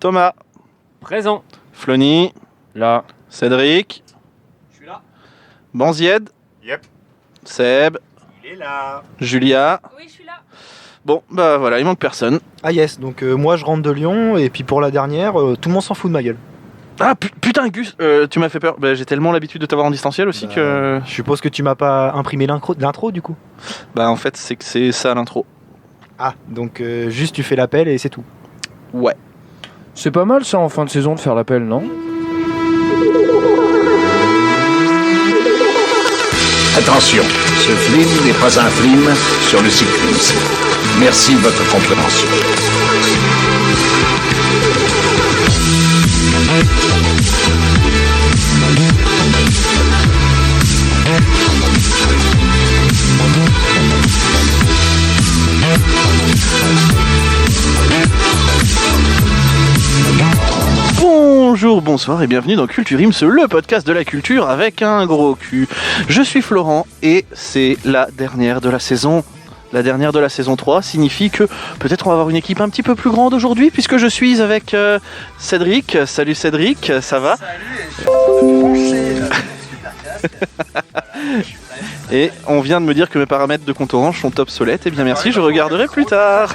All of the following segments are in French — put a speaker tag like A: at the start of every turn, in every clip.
A: Thomas.
B: Présent.
A: Flony.
B: Là.
A: Cédric.
C: Je suis là.
A: Banzied.
C: Yep.
A: Seb.
C: Il est là.
A: Julia.
D: Oui, je suis là.
A: Bon, bah voilà, il manque personne.
E: Ah yes, donc moi je rentre de Lyon et puis pour la dernière, tout le monde s'en fout de ma gueule.
A: Ah putain Gus, tu m'as fait peur. Bah, j'ai tellement l'habitude de t'avoir en distanciel aussi que...
E: Je suppose que tu m'as pas imprimé l'intro du coup.
A: Bah en fait c'est que c'est ça l'intro.
E: Ah, donc juste tu fais l'appel et c'est tout.
A: Ouais.
B: C'est pas mal ça en fin de saison de faire l'appel, non ?
F: Attention, ce film n'est pas un film sur le cyclisme. Merci de votre compréhension.
A: Bonjour, bonsoir et bienvenue dans Culture Ims, le podcast de la culture avec un gros cul. Je suis Florent et c'est la dernière de la saison. La dernière de la saison 3 signifie que peut-être on va avoir une équipe un petit peu plus grande aujourd'hui puisque je suis avec Cédric. Salut Cédric, ça va ? Et on vient de me dire que mes paramètres de compte Orange sont obsolètes. Eh bien merci, je regarderai plus tard.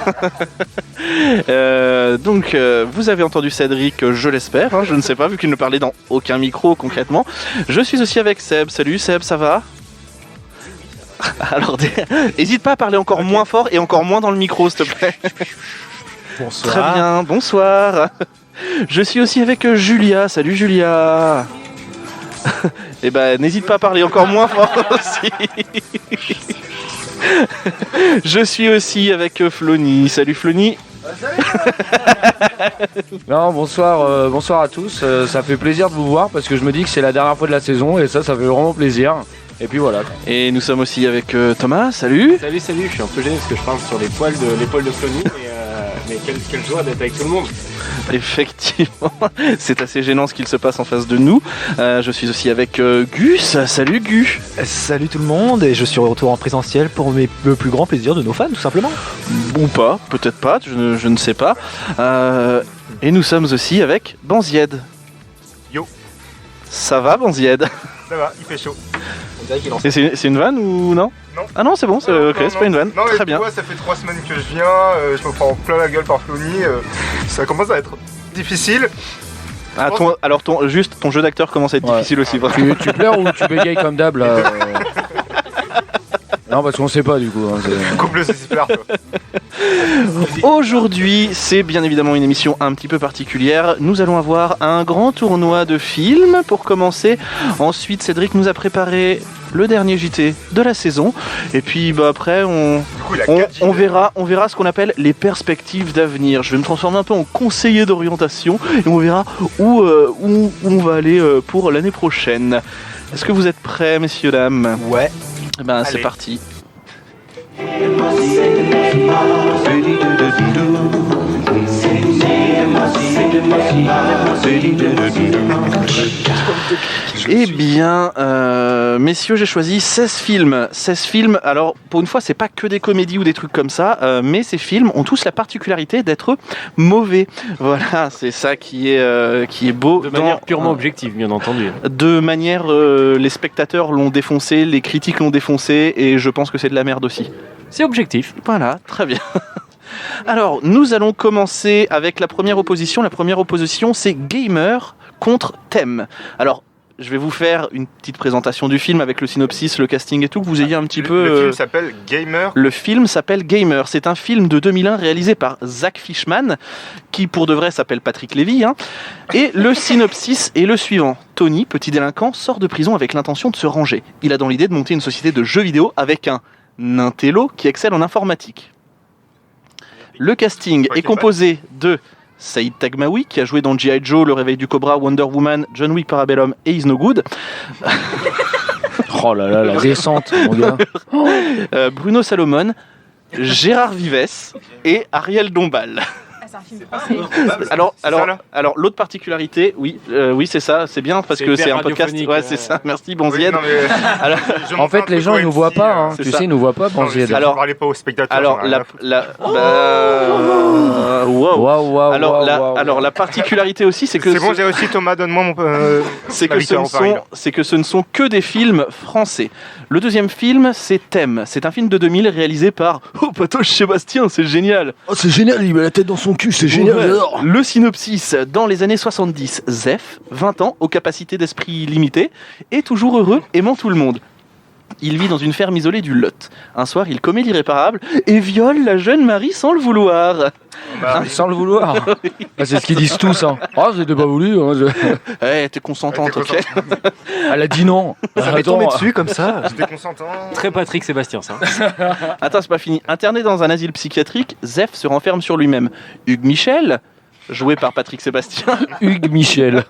A: Donc vous avez entendu Cédric, je l'espère, hein, je ne sais pas vu qu'il ne parlait dans aucun micro concrètement. Je suis aussi avec Seb. Salut Seb, ça va ? Alors n'hésite pas à parler encore moins fort et encore moins dans le micro s'il te plaît.
E: Bonsoir.
A: Très bien, bonsoir. Je suis aussi avec Julia. Salut Julia. Et ben n'hésite pas à parler encore moins fort aussi. Je suis aussi avec Flony. Salut Flony.
B: Non, bonsoir à tous. Ça fait plaisir de vous voir parce que je me dis que c'est la dernière fois de la saison et ça fait vraiment plaisir. Et puis voilà.
A: Et nous sommes aussi avec Thomas. Salut.
C: Salut, je suis un peu gêné parce que je parle sur l'épaule de Flony, mais quelle joie d'être avec tout le monde.
A: Effectivement, c'est assez gênant ce qu'il se passe en face de nous. Je suis aussi avec Gus. Salut Gus.
E: Salut tout le monde et je suis de retour en présentiel pour le plus grand plaisir de nos fans tout simplement.
A: Ou pas, peut-être pas, je ne sais pas. Et nous sommes aussi avec Banzied.
C: Yo.
A: Ça va Banzied ?
C: Ça va, il fait chaud.
A: Et c'est une vanne ou non ?
C: Non.
A: Ah non, c'est bon, c'est pas une vanne.
C: Non,
A: Très bien.
C: Moi, ça fait 3 semaines que je viens, je me prends plein la gueule par Flony, ça commence à être difficile.
A: Ah, juste ton jeu d'acteur commence à être difficile aussi.
B: Tu pleures ou tu bégayes comme d'hab là Non, parce qu'on sait pas du coup. Hein,
C: Coupe le sifflard, quoi.
A: Aujourd'hui, c'est bien évidemment une émission un petit peu particulière. Nous allons avoir un grand tournoi de films pour commencer. Ensuite, Cédric nous a préparé le dernier JT de la saison. Et puis après, on verra ce qu'on appelle les perspectives d'avenir. Je vais me transformer un peu en conseiller d'orientation et on verra où on va aller pour l'année prochaine. Est-ce que vous êtes prêts, messieurs, dames ?
E: Ouais.
A: Eh ben, c'est parti. Eh bien, messieurs, j'ai choisi 16 films. 16 films, alors pour une fois, c'est pas que des comédies ou des trucs comme ça, mais ces films ont tous la particularité d'être mauvais. Voilà, c'est ça qui est beau.
B: De manière purement objective, bien entendu.
A: De manière, les spectateurs l'ont défoncé, les critiques l'ont défoncé, et je pense que c'est de la merde aussi.
B: C'est objectif.
A: Voilà, très bien. Alors, nous allons commencer avec la première opposition. La première opposition, c'est Gamer contre Thème. Alors, je vais vous faire une petite présentation du film avec le synopsis, le casting et tout, que vous ayez un petit peu...
C: Le film s'appelle Gamer.
A: Le film s'appelle Gamer. C'est un film de 2001 réalisé par Zach Fishman, qui pour de vrai s'appelle Patrick Lévy. Hein. Et le synopsis est le suivant. Tony, petit délinquant, sort de prison avec l'intention de se ranger. Il a dans l'idée de monter une société de jeux vidéo avec un intello qui excelle en informatique. Le casting est composé de Saïd Taghmaoui, qui a joué dans G.I. Joe, Le Réveil du Cobra, Wonder Woman, John Wick Parabellum et Is No Good.
B: Oh là là, la descente, mon gars.
A: Bruno Salomon, Gérard Vives et Ariel Dombal.
D: c'est un film français.
A: Alors l'autre particularité, oui, c'est ça, c'est bien parce que c'est un podcast. Ouais, c'est ça. Merci, Bonzied. Alors,
B: en fait, les gens ils nous voient pas. Hein. Tu sais, ils nous voient pas, Bonzied.
C: Alors, ne parlez pas aux spectateurs.
A: Alors alors la particularité aussi, c'est que
C: c'est bon, j'ai réussi. Thomas, donne-moi mon.
A: C'est que ce ne sont que des films français. Le deuxième film, c'est Thème. C'est un film de 2000 réalisé par Patoche Sébastien, c'est génial.
E: Oh, c'est génial, il met la tête dans son cul, c'est génial.
A: Ouais. Le synopsis, dans les années 70, Zef, 20 ans, aux capacités d'esprit limitées, est toujours heureux, aimant tout le monde. Il vit dans une ferme isolée du Lot. Un soir, il commet l'irréparable et viole la jeune Marie sans le vouloir.
B: Sans le vouloir. C'est ce qu'ils disent tous. Hein. Oh, c'était pas voulu.
A: Hein, t'es consentante, ok.
B: Elle a dit non.
E: Ça m'est tombé dessus comme ça.
C: J'étais consentant.
G: Très Patrick Sébastien, ça.
A: Attends, c'est pas fini. Interné dans un asile psychiatrique, Zef se renferme sur lui-même. Hugues Michel, joué par Patrick Sébastien.
B: Hugues Michel.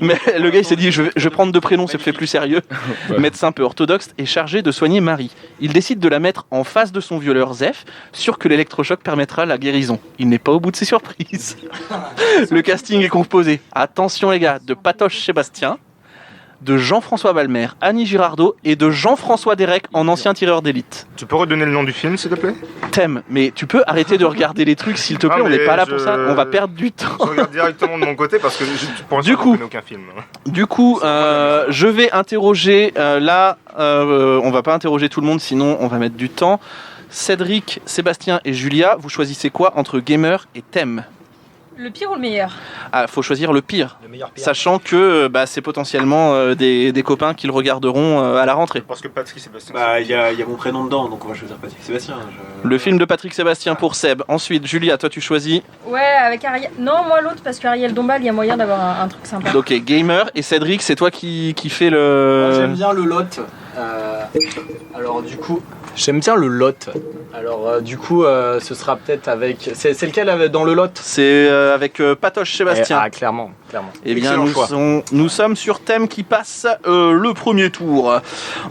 A: Mais le gars il s'est dit je vais prendre deux prénoms, ça fait plus sérieux. Ouais. Médecin peu orthodoxe est chargé de soigner Marie. Il décide de la mettre en face de son violeur Zef, sûr que l'électrochoc permettra la guérison. Il n'est pas au bout de ses surprises. Le casting est composé, attention les gars, de Patoche Sébastien, de Jean-François Balmer, Annie Girardot et de Jean-François Derek en ancien tireur d'élite.
C: Tu peux redonner le nom du film, s'il te plaît ?
A: Thème, mais tu peux arrêter de regarder les trucs, s'il te plaît, on n'est pas là pour ça, on va perdre du temps.
C: Je regarde directement de mon côté parce que pour l'instant, je ne connais aucun film.
A: Du coup, je vais interroger, on va pas interroger tout le monde, sinon on va mettre du temps. Cédric, Sébastien et Julia, vous choisissez quoi entre Gamer et Thème ?
D: Le pire ou le meilleur ?
A: Ah, faut choisir le pire.
E: Le meilleur pire.
A: Sachant que c'est potentiellement des copains qui le regarderont à la rentrée.
C: Parce que Patrick Sébastien.
G: Il y a mon prénom dedans, donc on va choisir Patrick Sébastien.
A: Le film de Patrick Sébastien pour Seb. Ensuite, Julia, toi tu choisis.
D: Ouais, avec Ariel. Non, moi l'autre, parce qu'Ariel Dombal, il y a moyen d'avoir un truc sympa.
A: Ok, Gamer. Et Cédric, c'est toi qui fais le.
E: Moi, j'aime bien le lot. Alors du coup, j'aime bien le lot. Alors du coup, ce sera peut-être avec. C'est lequel dans le lot ?
A: C'est avec Patoche Sébastien.
E: Ah, clairement.
A: Eh bien, nous sommes sur Thème qui passe le premier tour.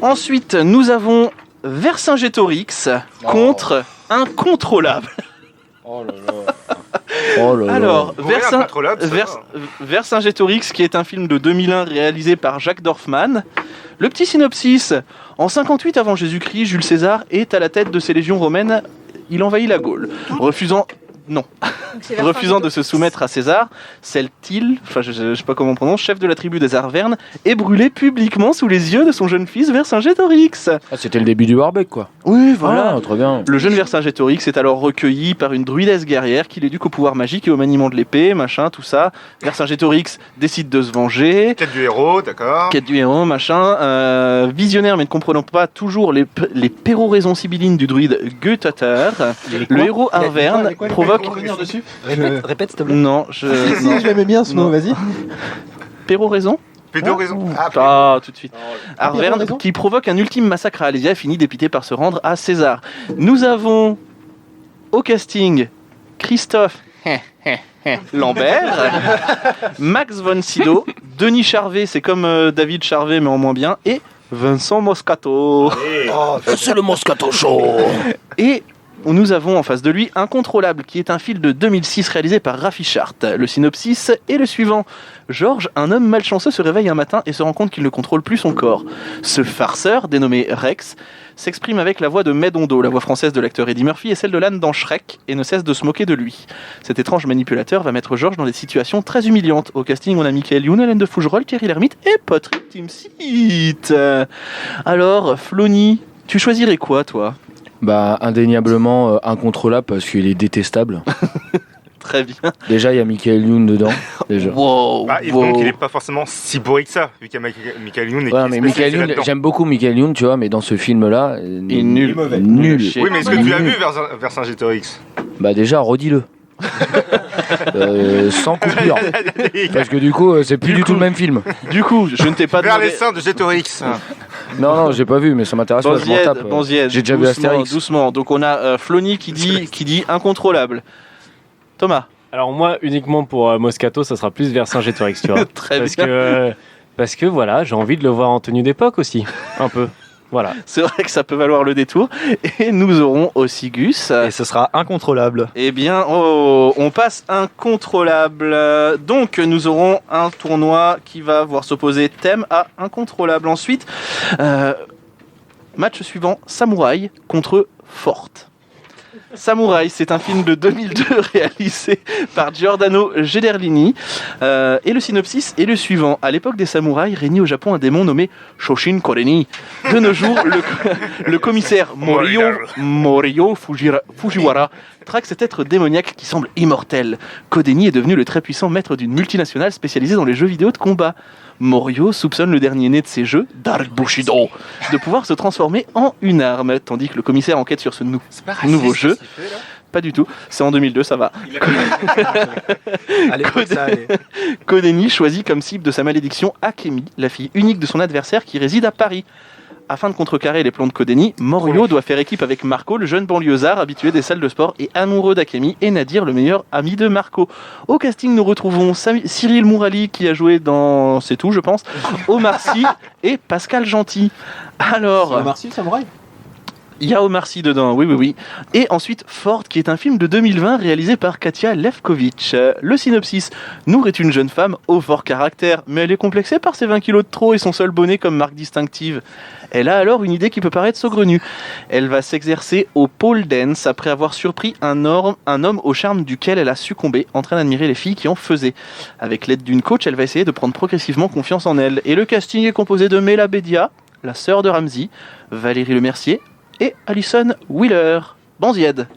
A: Ensuite, nous avons Vercingétorix contre Incontrôlable.
B: Oh là là.
A: Alors,
C: Vercingétorix,
A: Vercingétorix, qui est un film de 2001 réalisé par Jacques Dorfman. Le petit synopsis. En 58 avant Jésus-Christ, Jules César est à la tête de ses légions romaines. Il envahit la Gaule. Refusant de se soumettre à César, Celtil, je sais pas comment on prononce, chef de la tribu des Arvernes, est brûlé publiquement sous les yeux de son jeune fils Vercingétorix.
B: Ah, c'était le début du barbecue, quoi.
A: Oui, voilà.
B: Ah, très bien.
A: Le jeune Vercingétorix est alors recueilli par une druidesse guerrière qui l'éduque au pouvoir magique et au maniement de l'épée, machin, tout ça. Vercingétorix décide de se venger.
C: Quête du héros, d'accord.
A: Quête du héros, machin. Visionnaire, mais ne comprenant pas toujours les péroraisons sibyllines du druide Götater, le héros Arverne provoque...
E: Répète s'il te plaît.
A: Non,
E: Si, je l'aimais bien ce mot, vas-y.
A: Péroraison.
C: Pédoraison.
A: Tout de suite. Arverne, qui provoque un ultime massacre à Alésia, finit dépité par se rendre à César. Nous avons au casting Christophe Lambert, Max von Sydow, Denis Charvet, c'est comme David Charvet mais en moins bien, et Vincent Moscato.
B: C'est le Moscato Show.
A: Et nous avons en face de lui Incontrôlable, qui est un film de 2006 réalisé par Raffi Chart. Le synopsis est le suivant. Georges, un homme malchanceux, se réveille un matin et se rend compte qu'il ne contrôle plus son corps. Ce farceur, dénommé Rex, s'exprime avec la voix de Medondo, la voix française de l'acteur Eddie Murphy, et celle de l'âne dans Shrek, et ne cesse de se moquer de lui. Cet étrange manipulateur va mettre Georges dans des situations très humiliantes. Au casting, on a Michael Youn, Hélène de Fougerolles, Thierry Lhermitte et Patrick Timsit. Alors, Flony, tu choisirais quoi, toi ?
B: Indéniablement Incontrôlable parce qu'il est détestable.
A: Très bien.
B: Déjà, il y a Michael Youn dedans. Déjà.
A: Wow,
C: donc il est pas forcément si bourré que ça, vu qu'il y a Michael Youn.
B: Ouais, mais Michael Youn, j'aime beaucoup Michael Youn, tu vois, mais dans ce film-là,
A: il est nul.
B: Nul.
C: Oui, mais est-ce que tu as vu Vercingétorix ?
B: Déjà, redis-le. Sans coupure. Parce que du coup, c'est plus du tout le même film.
A: Du coup, je ne t'ai pas
C: Vers
A: demandé...
C: les seins de Gétorix.
B: Non, j'ai pas vu, mais ça m'intéresse.
A: Bonzied,
B: j'ai déjà vu Astérix.
A: Doucement. Donc on a Flony qui dit Incontrôlable. Thomas.
G: Alors moi, uniquement pour Moscato, ça sera plus Vercingétorix, tu vois.
A: Très bien.
G: Parce que voilà, j'ai envie de le voir en tenue d'époque aussi, un peu. Voilà.
A: C'est vrai que ça peut valoir le détour. Et nous aurons aussi Gus.
H: Et ce sera incontrôlable.
A: Eh bien, on passe incontrôlable. Donc, nous aurons un tournoi qui va voir s'opposer thème à incontrôlable. Ensuite, match suivant, Samouraï contre Forte. Samouraï, c'est un film de 2002 réalisé par Giordano Gederlini. Et le synopsis est le suivant. À l'époque des samouraïs, régnait au Japon un démon nommé Shoshin Koreni. De nos jours, le commissaire Morio Fujiwara traque cet être démoniaque qui semble immortel. Kodeni est devenu le très puissant maître d'une multinationale spécialisée dans les jeux vidéo de combat. Morio soupçonne le dernier né de ces jeux, Dark Bushido, de pouvoir se transformer en une arme, tandis que le commissaire enquête sur ce nouveau jeu. Pas du tout, c'est en 2002, ça va. Kodeni choisit comme cible de sa malédiction Akemi, la fille unique de son adversaire qui réside à Paris. Afin de contrecarrer les plans de Kodeni, Morio doit faire équipe avec Marco, le jeune banlieusard habitué des salles de sport et amoureux d'Akemi, et Nadir, le meilleur ami de Marco. Au casting, nous retrouvons Cyril Mourali qui a joué dans... C'est tout, je pense. Omar Sy et Pascal Gentil. Alors...
I: Omar Sy, le samouraï ?
A: Il y a Omar Sy dedans, oui. Et ensuite, Forte, qui est un film de 2020 réalisé par Katia Lefkovitch. Le synopsis. Nour est une jeune femme au fort caractère, mais elle est complexée par ses 20 kilos de trop et son seul bonnet comme marque distinctive. Elle a alors une idée qui peut paraître saugrenue. Elle va s'exercer au pole dance après avoir surpris un homme au charme duquel elle a succombé, en train d'admirer les filles qui en faisaient. Avec l'aide d'une coach, elle va essayer de prendre progressivement confiance en elle. Et le casting est composé de Mela Bedia, la sœur de Ramsey, Valérie Lemercier, et Alison Wheeler. Banzied.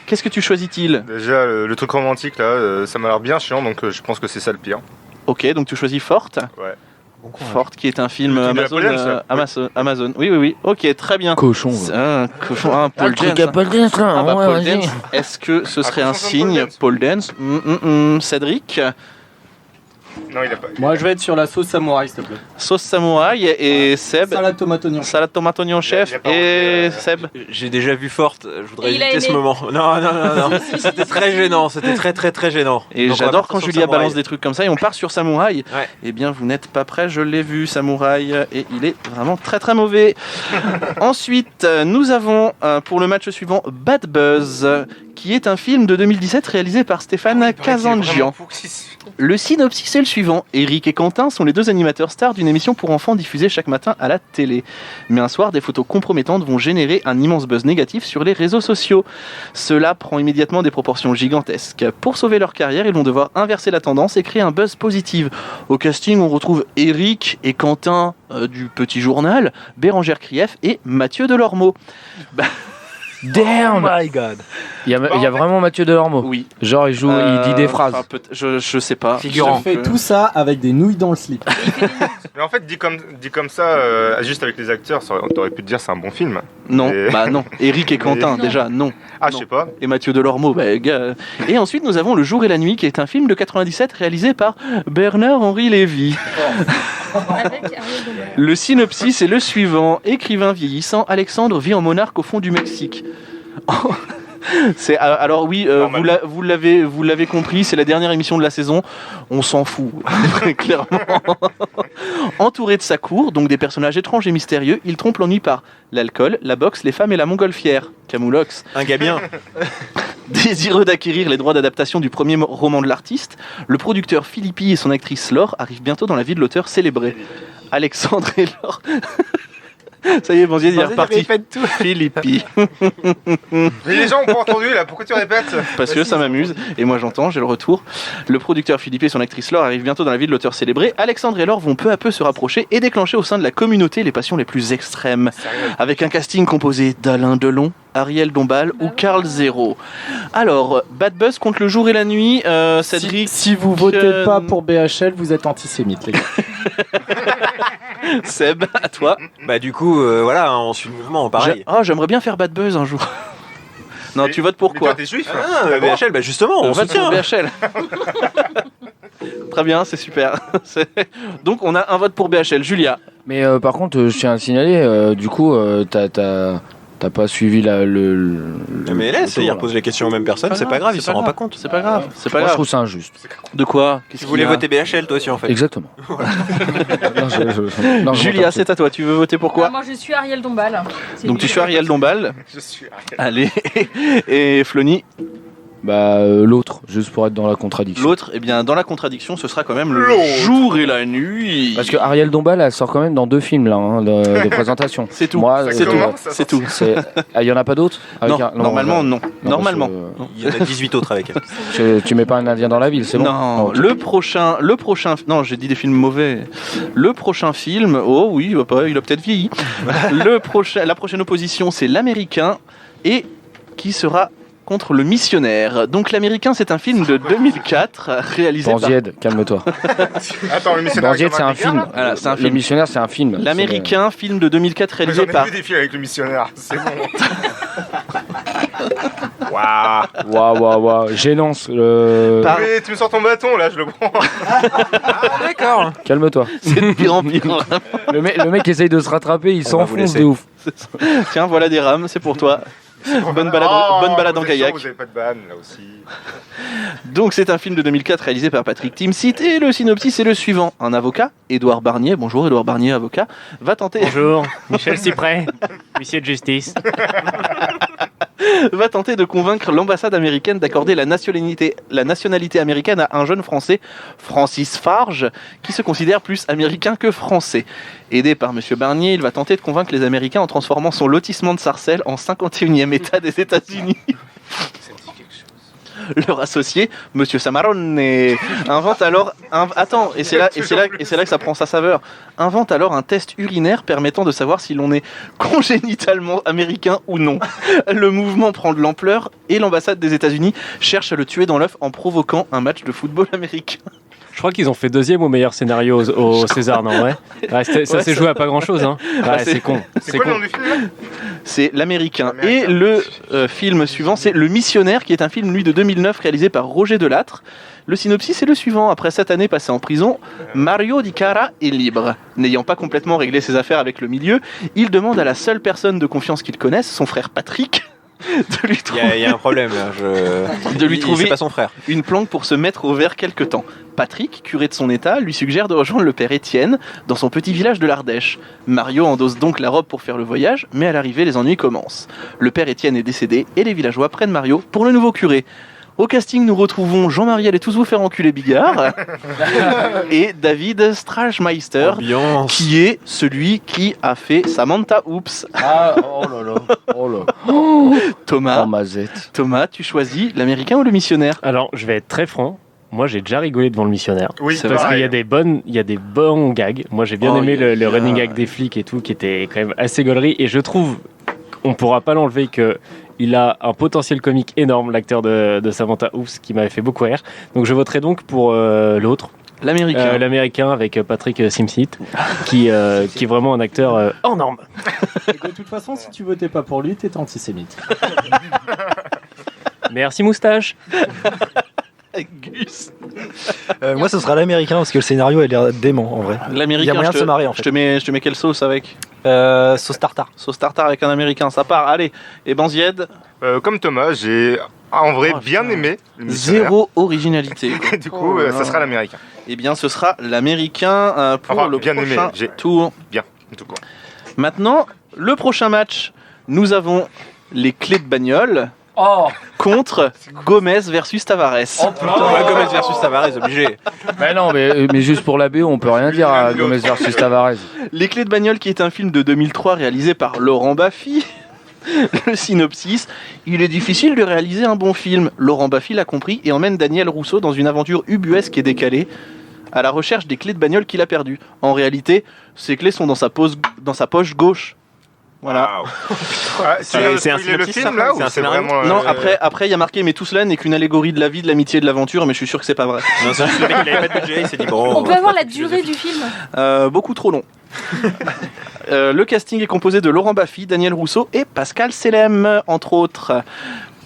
A: Qu'est-ce que tu choisis-t-il ?
C: Déjà, le truc romantique, là, ça m'a l'air bien chiant, donc je pense que c'est ça le pire.
A: Ok, donc tu choisis Forte ?
C: Ouais.
A: Forte, qui est un film
C: Le
A: Amazon,
C: film de la Pole
A: Amazon. Oui. Ok, très bien.
B: Cochon.
A: Un cochon, un pole dance.
B: Pole dance, là.
A: Pole dance. Est-ce que ce serait un signe pole dance ? Cédric ?
C: Non, il a pas.
E: Moi, je vais être sur la sauce samouraï, s'il te plaît.
A: Sauce samouraï et Seb.
I: Salade tomate oignon.
A: Salade tomate oignon chef
C: Il a pas
A: et
C: envie de-
A: Seb.
G: J'ai déjà vu Forte, je voudrais
D: Et il a
G: éviter ce
D: aimé.
G: moment. Non. C'était très gênant, c'était très gênant.
A: Et
G: Donc, on va
A: j'adore
G: partir
A: quand
G: sur
A: Julia
G: Samouraï.
A: balance des trucs comme ça et on part sur Samouraï.
G: Ouais.
A: Eh bien, vous n'êtes pas prêts, je l'ai vu, Samouraï, et il est vraiment très mauvais. Ensuite, nous avons pour le match suivant Bad Buzz, qui est un film de 2017 réalisé par Stéphane Kazanjian. Le synopsis est le suivant. Eric et Quentin sont les deux animateurs stars d'une émission pour enfants diffusée chaque matin à la télé. Mais un soir, des photos compromettantes vont générer un immense buzz négatif sur les réseaux sociaux. Cela prend immédiatement des proportions gigantesques. Pour sauver leur carrière, ils vont devoir inverser la tendance et créer un buzz positif. Au casting, on retrouve Eric et Quentin du Petit Journal, Bérangère Krief et Mathieu Delormeau.
B: Damn.
H: Oh my god.
B: Il y a vraiment Mathieu Delormeau.
A: Oui.
B: Genre, il dit des phrases.
A: enfin, je sais pas.
I: Je fais tout ça avec des nouilles dans le slip.
C: Mais en fait, dit comme ça, juste avec les acteurs, t'aurais pu te dire c'est un bon film.
A: Non,
C: Et-
A: non. Eric et Quentin,
D: Non.
A: déjà, non.
C: Ah,
A: Non.
C: je sais pas.
A: Et Mathieu Delormeau, gars. Et ensuite, nous avons Le Jour et la Nuit, qui est un film de 97 réalisé par Bernard-Henri Lévy.
D: Avec Ariel Dombal.
A: Le synopsis est le suivant. Écrivain vieillissant, Alexandre vit en monarque au fond du Mexique. Alors oui, vous l'avez compris, c'est la dernière émission de la saison. On s'en fout, très clairement. Entouré de sa cour, donc des personnages étranges et mystérieux, il trompe l'ennui par l'alcool, la boxe, les femmes et la montgolfière. Camoulox.
G: Un gars bien.
A: Désireux d'acquérir les droits d'adaptation du premier roman de l'artiste, le producteur Philippi et son actrice Laure arrivent bientôt dans la vie de l'auteur célébré. Alexandre et Laure... Ça y est, Banzied, il est reparti. Philippi.
C: Mais les gens ont pas entendu là, pourquoi tu répètes ?
A: Parce que ça m'amuse, et moi j'entends, j'ai le retour. Le producteur Philippe et son actrice Laure arrivent bientôt dans la vie de l'auteur célébré. Alexandre et Laure vont peu à peu se rapprocher et déclencher au sein de la communauté les passions les plus extrêmes. Avec un casting composé d'Alain Delon, Ariel Dombal ou Carl Zero. Alors, Bad Buzz contre Le Jour et la Nuit, Cédric...
I: Si vous votez pas pour BHL, vous êtes antisémite, les gars.
A: Seb, à toi.
G: Bah du coup, voilà, on suit le mouvement, pareil.
A: J'aimerais bien faire Bad Buzz un jour. Non, tu votes pour
C: Mais
A: quoi?
C: toi, t'es juif hein.
G: Ah, la BHL, bah justement, on
A: vote pour
G: soutient.
A: BHL. Très bien, c'est super. Donc on a un vote pour BHL. Julia.
B: Mais par contre, je tiens à signaler, du coup, t'as T'as pas suivi
G: Mais laisse, il repose les questions aux mêmes personnes, c'est pas grave, il s'en rend pas compte.
A: C'est pas grave, c'est pas
B: Moi, je
A: grave.
B: trouve ça injuste.
A: De quoi?
G: Tu voulais voter BHL toi aussi en fait.
B: Exactement. Non,
A: Julia, c'est à toi, tu veux voter pour quoi?
D: Moi, je suis Ariel Dombal. C'est
A: Donc
D: lui.
A: tu suis Ariel Dombal.
C: Je suis
A: Allez. Et Flony,
B: l'autre, juste pour être dans la contradiction.
A: l'autre, eh bien dans la contradiction, ce sera quand même le jour et la nuit.
B: Parce que Ariel Dombal, elle sort quand même dans 2 films là, de présentation.
A: C'est tout.
B: Moi,
A: C'est tout.
C: ça
A: C'est tout.
B: Il y en a pas d'autres
A: Non, normalement non. Normalement.
G: Il y en a 18 autres avec elle.
B: Tu mets pas un Indien dans la ville, c'est bon.
A: Non,
B: Ok.
A: le prochain, non, j'ai dit des films mauvais. Le prochain film, oh oui, il a peut-être vieilli. La prochaine opposition, c'est l'Américain et qui sera contre le missionnaire. Donc l'Américain, c'est un film de 2004 réalisé par
B: Banzied, calme-toi.
C: Attends, le missionnaire.
B: Banzied,
C: avec
B: c'est un
C: Jean-Marc
B: film.
C: Picard, là
A: Voilà, c'est un
B: Le
A: film.
B: missionnaire, c'est un film.
A: L'Américain, film de 2004
C: Mais
A: réalisé
C: j'en ai
A: par
C: vu des films avec le missionnaire, c'est bon.
B: Waouh. Gênance.
A: Par-
C: Mais tu me sors ton bâton là, je le prends.
G: D'accord.
B: Calme-toi.
A: C'est de pire en pire.
B: Le mec essaye de se rattraper, il
G: va
B: s'enfonce
G: vous laisser.
B: de ouf.
A: Tiens, voilà des rames, c'est pour toi. Bonne balade en
C: vous êtes
A: kayak.
C: sûr, vous avez pas de banne là aussi.
A: Donc c'est un film de 2004 réalisé par Patrick Timsit et le synopsis est le suivant. Un avocat, Édouard Barnier, bonjour Édouard Barnier, avocat, va tenter
H: Bonjour, Michel Cyprès, huissier de justice.
A: va tenter de convaincre l'ambassade américaine d'accorder la nationalité américaine à un jeune Français, Francis Farge, qui se considère plus américain que français. Aidé par Monsieur Barnier, il va tenter de convaincre les Américains en transformant son lotissement de Sarcelles en 51e État des États-Unis. Leur associé, Monsieur Samarone, invente alors et c'est là que ça prend sa saveur. Invente alors un test urinaire permettant de savoir si l'on est congénitalement américain ou non. Le mouvement prend de l'ampleur et l'ambassade des États-Unis cherche à le tuer dans l'œuf en provoquant un match de football américain.
H: Je crois qu'ils ont fait 2e au meilleur scénario au César, non ouais. Ça s'est joué à pas grand chose, hein. Ouais, c'est con.
C: C'est quoi le nom du film là?
A: C'est l'Américain.
C: L'Américain.
A: Et le film suivant, c'est Le Missionnaire, qui est un film, lui, de 2009, réalisé par Roger Delattre. Le synopsis est le suivant. Après 7 années passées en prison, Mario Di Cara est libre. N'ayant pas complètement réglé ses affaires avec le milieu, il demande à la seule personne de confiance qu'il connaisse, son frère Patrick, de lui trouver,
G: Il y a un problème là.
A: de lui trouver
G: C'est pas son frère.
A: une planque pour se mettre au vert quelque temps. Patrick, curé de son état, lui suggère de rejoindre le père Étienne dans son petit village de l'Ardèche. Mario endosse donc la robe pour faire le voyage, mais à l'arrivée, les ennuis commencent. Le père Étienne est décédé et les villageois prennent Mario pour le nouveau curé. Au casting, nous retrouvons Jean-Marie Allez tous vous faire enculer Bigard et David Strachmeister,
G: Ambiance.
A: qui est celui qui a fait Samantha Oops.
B: Ah, oh là.
A: Thomas,
B: Mazette.
A: Thomas, tu choisis l'Américain ou le missionnaire?
H: Alors, je vais être très franc. Moi, j'ai déjà rigolé devant le missionnaire.
C: Oui,
A: C'est
H: Parce
C: pareil.
H: qu'il y a des bons gags. Moi, j'ai bien
A: Oh,
H: aimé le
A: yeah.
H: running gag des flics et tout, qui était quand même assez gaulerie. Et je trouve, on pourra pas l'enlever, que il a un potentiel comique énorme, l'acteur de Samantha Oops, qui m'avait fait beaucoup rire. Donc, je voterai donc pour l'autre,
A: L'Américain.
H: l'américain avec Patrick Timsit, qui est vraiment un acteur hors norme.
I: De toute façon, si tu votais pas pour lui, t'es antisémite.
H: Merci moustache.
A: Gus.
J: Moi, ce sera l'américain parce que le scénario a l'air dément en vrai.
A: L'Américain,
J: Il y a moyen
A: je
J: de se marrer, en
A: je
J: fait.
A: te mets quelle sauce avec?
J: Sauce tartare.
A: Sauce tartare avec un Américain, ça part, allez. Et Banzied,
C: Comme Thomas, j'ai en vrai
A: Oh,
C: bien
A: putain.
C: aimé le missionnaire.
A: zéro originalité. quoi.
C: Du coup,
A: Oh là
C: ça
A: là.
C: sera l'américain.
A: Eh bien, ce sera l'Américain pour
C: Enfin,
A: le
C: bien aimé,
A: prochain
C: j'ai-
A: tour.
C: Bien, tout court.
A: Maintenant, le prochain match, nous avons les clés de bagnole
B: Oh,
A: contre Gomez versus Tavares.
G: Gomez versus Tavares, obligé.
B: mais juste pour la BO, on peut rien dire à Gomez versus Tavares.
A: Les clés de bagnole, qui est un film de 2003 réalisé par Laurent Baffy. Le synopsis: il est difficile de réaliser un bon film. Laurent Baffy l'a compris et emmène Daniel Rousseau dans une aventure ubuesque et décalée à la recherche des clés de bagnole qu'il a perdues. En réalité, ces clés sont dans sa poche gauche. Voilà.
C: Waouh. Ah, tu viens de
G: c'est un
C: spoiler le
G: synopsis,
C: film
G: ça
C: là
G: C'est
C: ou
G: un
C: c'est
G: scénario
C: vraiment
A: Non, après il y a marqué mais tout cela n'est qu'une allégorie de la vie, de l'amitié et de l'aventure, mais je suis sûr que c'est pas vrai.
G: Non, c'est juste le mec, il avait pas de budget, il s'est dit bon.
D: On peut avoir la durée du film?
A: Beaucoup trop long. Le casting est composé de Laurent Baffy, Daniel Rousseau et Pascal Selem, entre autres.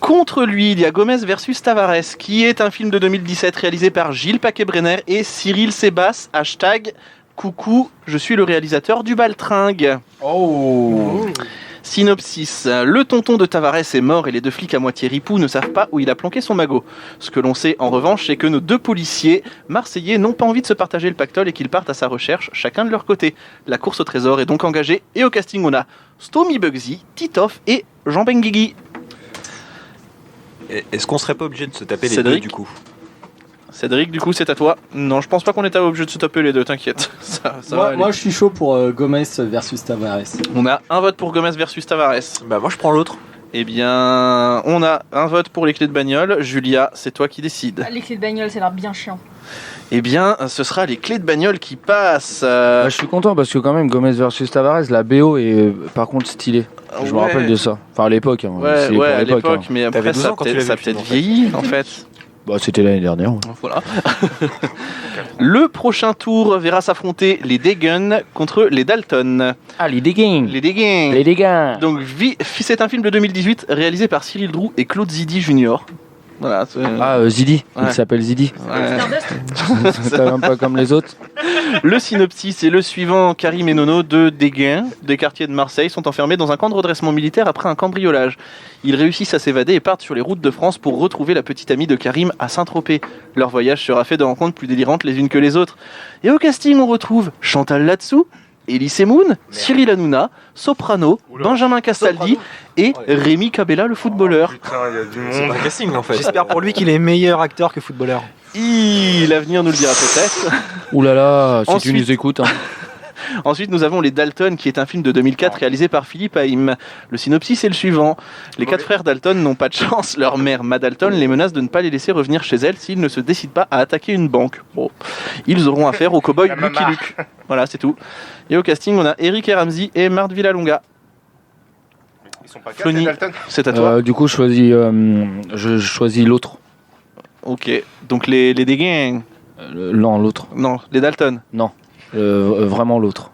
A: Contre lui, il y a Gomez versus Tavares, qui est un film de 2017 réalisé par Gilles Paquet-Brenner et Cyril Sébas, hashtag coucou, je suis le réalisateur du Baltringue.
I: Oh.
A: Synopsis. Le tonton de Tavares est mort et les 2 flics à moitié ripoux ne savent pas où il a planqué son magot. Ce que l'on sait en revanche, c'est que nos 2 policiers marseillais n'ont pas envie de se partager le pactole et qu'ils partent à sa recherche, chacun de leur côté. La course au trésor est donc engagée et au casting on a Stomy Bugsy, Titoff et Jean Benguigui.
G: Est-ce qu'on serait pas obligé de se taper les
A: Cédric
G: deux du coup?
A: Cédric, du coup, c'est à toi. Non, je pense pas qu'on est obligé de se taper les deux, t'inquiète. Ça va
I: Moi,
A: aller.
I: moi, je suis chaud pour Gomez versus Tavares.
A: On a un vote pour Gomez versus Tavares.
G: Bah moi je prends l'autre.
A: Eh bien, on a un vote pour les clés de bagnole. Julia, c'est toi qui décides.
D: Les clés de bagnole, ça a l'air bien chiant.
A: Eh bien, ce sera les clés de bagnole qui passent.
B: Bah, je suis content parce que quand même Gomez versus Tavares, la BO est par contre stylée. Je me
A: Ouais.
B: rappelle de ça. Enfin à l'époque. Hein.
A: Ouais,
B: C'est pour
A: à
B: l'époque,
A: l'époque,
B: hein.
A: mais après
G: T'avais 12
A: ça
G: ans quand tu
A: a
G: l'as vu,
A: peut-être
G: en fait.
A: vieilli en fait.
B: Bah, c'était l'année dernière. Ouais.
A: Voilà. Le prochain tour verra s'affronter les Degun contre les Dalton.
B: Ah, les dégâts.
A: Les Degun.
B: Les dégâts.
A: Donc, c'est un film de 2018 réalisé par Cyril Droux et Claude Zidi Jr. Voilà.
B: Zidi.
A: Ouais.
B: Il s'appelle Zidi.
A: Ouais.
B: C'est même pas comme les autres.
A: Le synopsis est le suivant. Karim et Nono, 2 Dégains, des quartiers de Marseille, sont enfermés dans un camp de redressement militaire après un cambriolage. Ils réussissent à s'évader et partent sur les routes de France pour retrouver la petite amie de Karim à Saint-Tropez. Leur voyage sera fait de rencontres plus délirantes les unes que les autres. Et au casting, on retrouve Chantal Latsou, Elie Moon, Cyril Hanouna, Soprano, Benjamin Castaldi et Rémi Cabella, le footballeur.
C: Putain, il y a du
G: C'est
C: monde.
G: un casting en fait.
J: J'espère pour lui qu'il est meilleur acteur que footballeur.
A: L'avenir nous le dira peut-être.
B: Ouh là là, si
A: Ensuite-
B: tu nous écoutes. Hein.
A: Ensuite, nous avons Les Dalton, qui est un film de 2004 réalisé par Philippe Haïm. Le synopsis est le suivant. Les 4 frères Dalton n'ont pas de chance. Leur mère, Ma Dalton, les menace de ne pas les laisser revenir chez elle s'ils ne se décident pas à attaquer une banque. Bon. Ils auront affaire au cow-boy
C: La
A: Lucky
C: maman.
A: Luke. Voilà, c'est tout. Et au casting, on a Eric et Ramsey et Marthe Villalonga.
C: Ils sont pas quatre,
A: Flony,
C: les Dalton.
A: c'est à toi.
B: Du coup, je choisis l'autre.
A: Ok. Donc les Dégains.
B: Non, l'autre.
A: Non, les Dalton.
B: Non. Vraiment l'autre.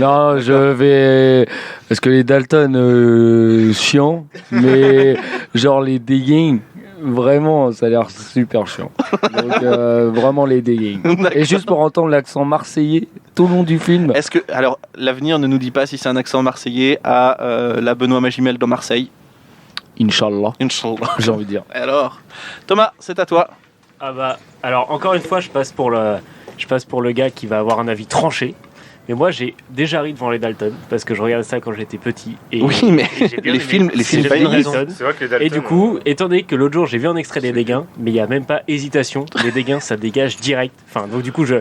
B: Non, je vais. Parce que les Dalton, chiant, mais genre les dégâts, vraiment, ça a l'air super chiant. Donc, vraiment les dégâts. Et juste pour entendre l'accent marseillais tout le long du film.
A: Est-ce que. Alors, l'avenir ne nous dit pas si c'est un accent marseillais à la Benoît Magimel dans Marseille.
B: Inch'Allah,
A: Inch'Allah.
B: j'ai envie de dire.
A: Alors, Thomas, c'est à toi.
H: Ah bah, alors encore une fois, je passe pour le gars qui va avoir un avis tranché. Mais moi, j'ai déjà ri devant les Dalton parce que je regardais ça quand j'étais petit. Et
A: Oui, mais
H: et j'ai bien
A: les
H: aimé.
A: films
H: J'ai
A: pas
H: bien
A: une
H: aimé
A: raison.
H: Dalton.
C: C'est vrai que les Dalton.
H: Et du coup, étant donné que l'autre jour j'ai vu un extrait des Dégains, mais il n'y a même pas hésitation, les Dégains ça dégage direct. Enfin, donc du coup, ça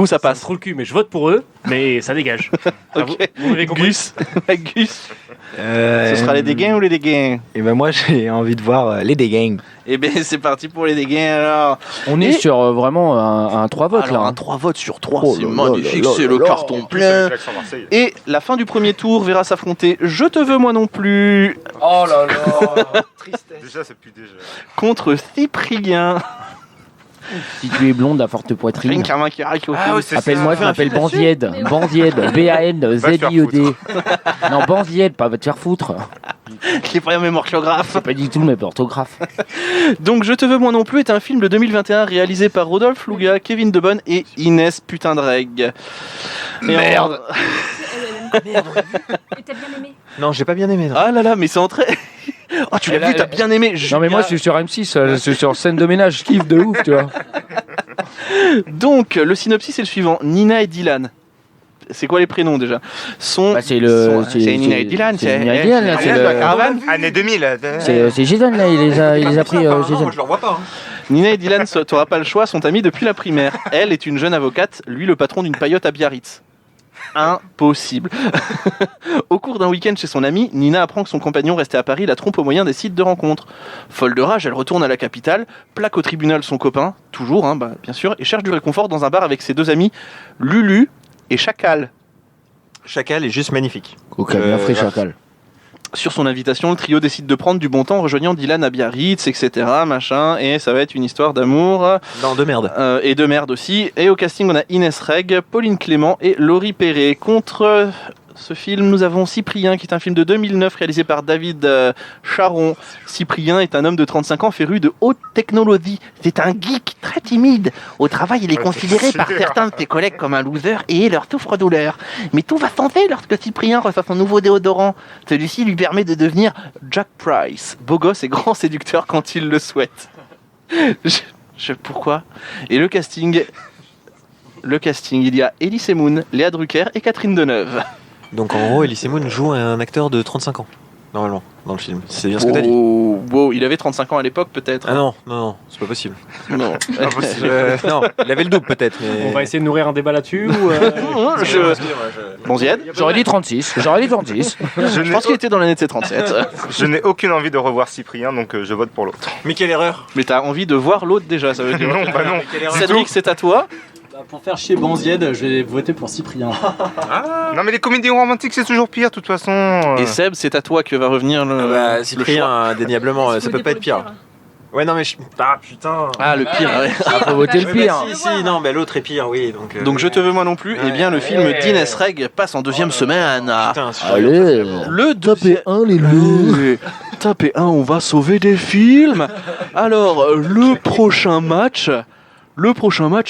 A: ça passe.
H: trop le cul, mais je vote pour eux, mais ça dégage. Ah,
A: Ok.
H: vous m'avez compris.
A: Gus. Gus. Ce sera les Dégains ou les Dégains?
J: Et ben moi j'ai envie de voir les dégâts.
A: Eh bien, c'est parti pour les Dégains alors.
B: On est sur vraiment un 3 votes
A: Alors,
B: là.
A: un 3 votes sur 3,
B: Oh
A: c'est
B: là là
A: magnifique,
B: là
A: c'est
B: là
A: le
B: là.
A: carton
C: Avec
A: plein.
C: l'accent Marseille.
A: Et la fin du premier tour verra s'affronter Je te veux moi non plus
I: Oh là là.
C: Déjà, ça pue déjà.
A: contre Cyprien.
B: Si tu es blonde à forte poitrine.
C: Ah ouais, c'est
B: Appelle-moi, je m'appelle Banzied. Banzied. B-A-N-Z-I-E-D. Non, Banzied, pas va te faire foutre.
A: J'ai pas la même orthographe.
B: C'est pas du tout le même orthographe.
A: Donc Je te veux moi non plus est un film de 2021 réalisé par Rodolphe Louga, Kevin Debonne et Inès Putindreg.
G: Merde.
D: Et t'as bien aimé?
G: Non, j'ai pas bien aimé. Non.
A: Ah là là, mais c'est entré. Oh, tu l'as vu, t'as bien aimé.
B: Non, mais moi, je suis sur M6, je suis sur scène de ménage, je kiffe de ouf, tu vois.
A: Donc, le synopsis est le suivant. Nina et Dylan. C'est quoi les prénoms déjà?
B: Bah, c'est le.
A: C'est Nina et Dylan.
B: C'est Nina et Dylan, là, c'est
A: de la
B: le.
A: caravane.
C: Année 2000.
B: C'est Jason, là, il les a pris, Jason.
G: Moi je le revois pas.
A: Nina et Dylan, t'auras pas le choix, sont amis depuis la primaire. Elle est une jeune avocate, lui le patron d'une paillote à Biarritz. Impossible. Au cours d'un week-end chez son ami, Nina apprend que son compagnon resté à Paris la trompe au moyen des sites de rencontres. Folle de rage, elle retourne à la capitale, plaque au tribunal son copain, toujours, bien sûr, et cherche du réconfort dans un bar avec ses 2 amis, Lulu et Chacal.
G: Chacal est juste magnifique.
B: Coca, bien frais, Chacal.
A: Sur son invitation, le trio décide de prendre du bon temps en rejoignant Dylan à Biarritz, etc. Machin, et ça va être une histoire d'amour.
G: Non, de merde.
A: Et de merde aussi. Et au casting, on a Inès Reg, Pauline Clément et Laurie Perret. Contre ce film, nous avons Cyprien, qui est un film de 2009 réalisé par David Charon. Cyprien est un homme de 35 ans féru de haute technologie. C'est un geek très timide. Au travail, il est considéré par certains de ses collègues comme un loser et leur souffre-douleur. Mais tout va changer lorsque Cyprien reçoit son nouveau déodorant. Celui-ci lui permet de devenir Jack Price, beau gosse et grand séducteur quand il le souhaite. Pourquoi ? Et le casting, il y a Elise Moon, Léa Drucker et Catherine Deneuve.
G: Donc en gros, Elise Moon joue un acteur de 35 ans, normalement, dans le film. C'est bien ce que t'as dit.
A: Wow, il avait 35 ans à l'époque peut-être.
G: Ah non, c'est pas possible.
A: Non.
G: Non, il avait le double peut-être, mais...
H: On va essayer de nourrir un débat là-dessus ou
A: Bon, Ziad ?
B: J'aurais dit 36.
A: Je pense qu'il était dans l'année de ses 37.
C: Je n'ai aucune envie de revoir Cyprien, donc je vote pour l'autre.
G: Mais quelle erreur.
A: Mais t'as envie de voir l'autre déjà, ça veut dire.
C: Non, bah non.
A: Cédric, c'est à toi.
E: Pour faire chier Banzied, je vais voter pour Cyprien.
C: Non mais les comédies romantiques c'est toujours pire de toute façon.
A: Et Seb, c'est à toi que va revenir le
G: Cyprien,
A: choix.
G: indéniablement, ça peut pas être pire. Ouais, non mais ah putain.
A: Ah, le pire, ouais.
B: Faut voter le pire.
G: Si, non, mais l'autre est pire, oui.
A: Donc Je te veux moi non plus. Eh bien, le film d'Ines Reg passe en deuxième semaine.
G: Putain,
B: Allez,
A: Le tapez 1, les loups. Tapez 1, on va sauver des films. Alors, le prochain match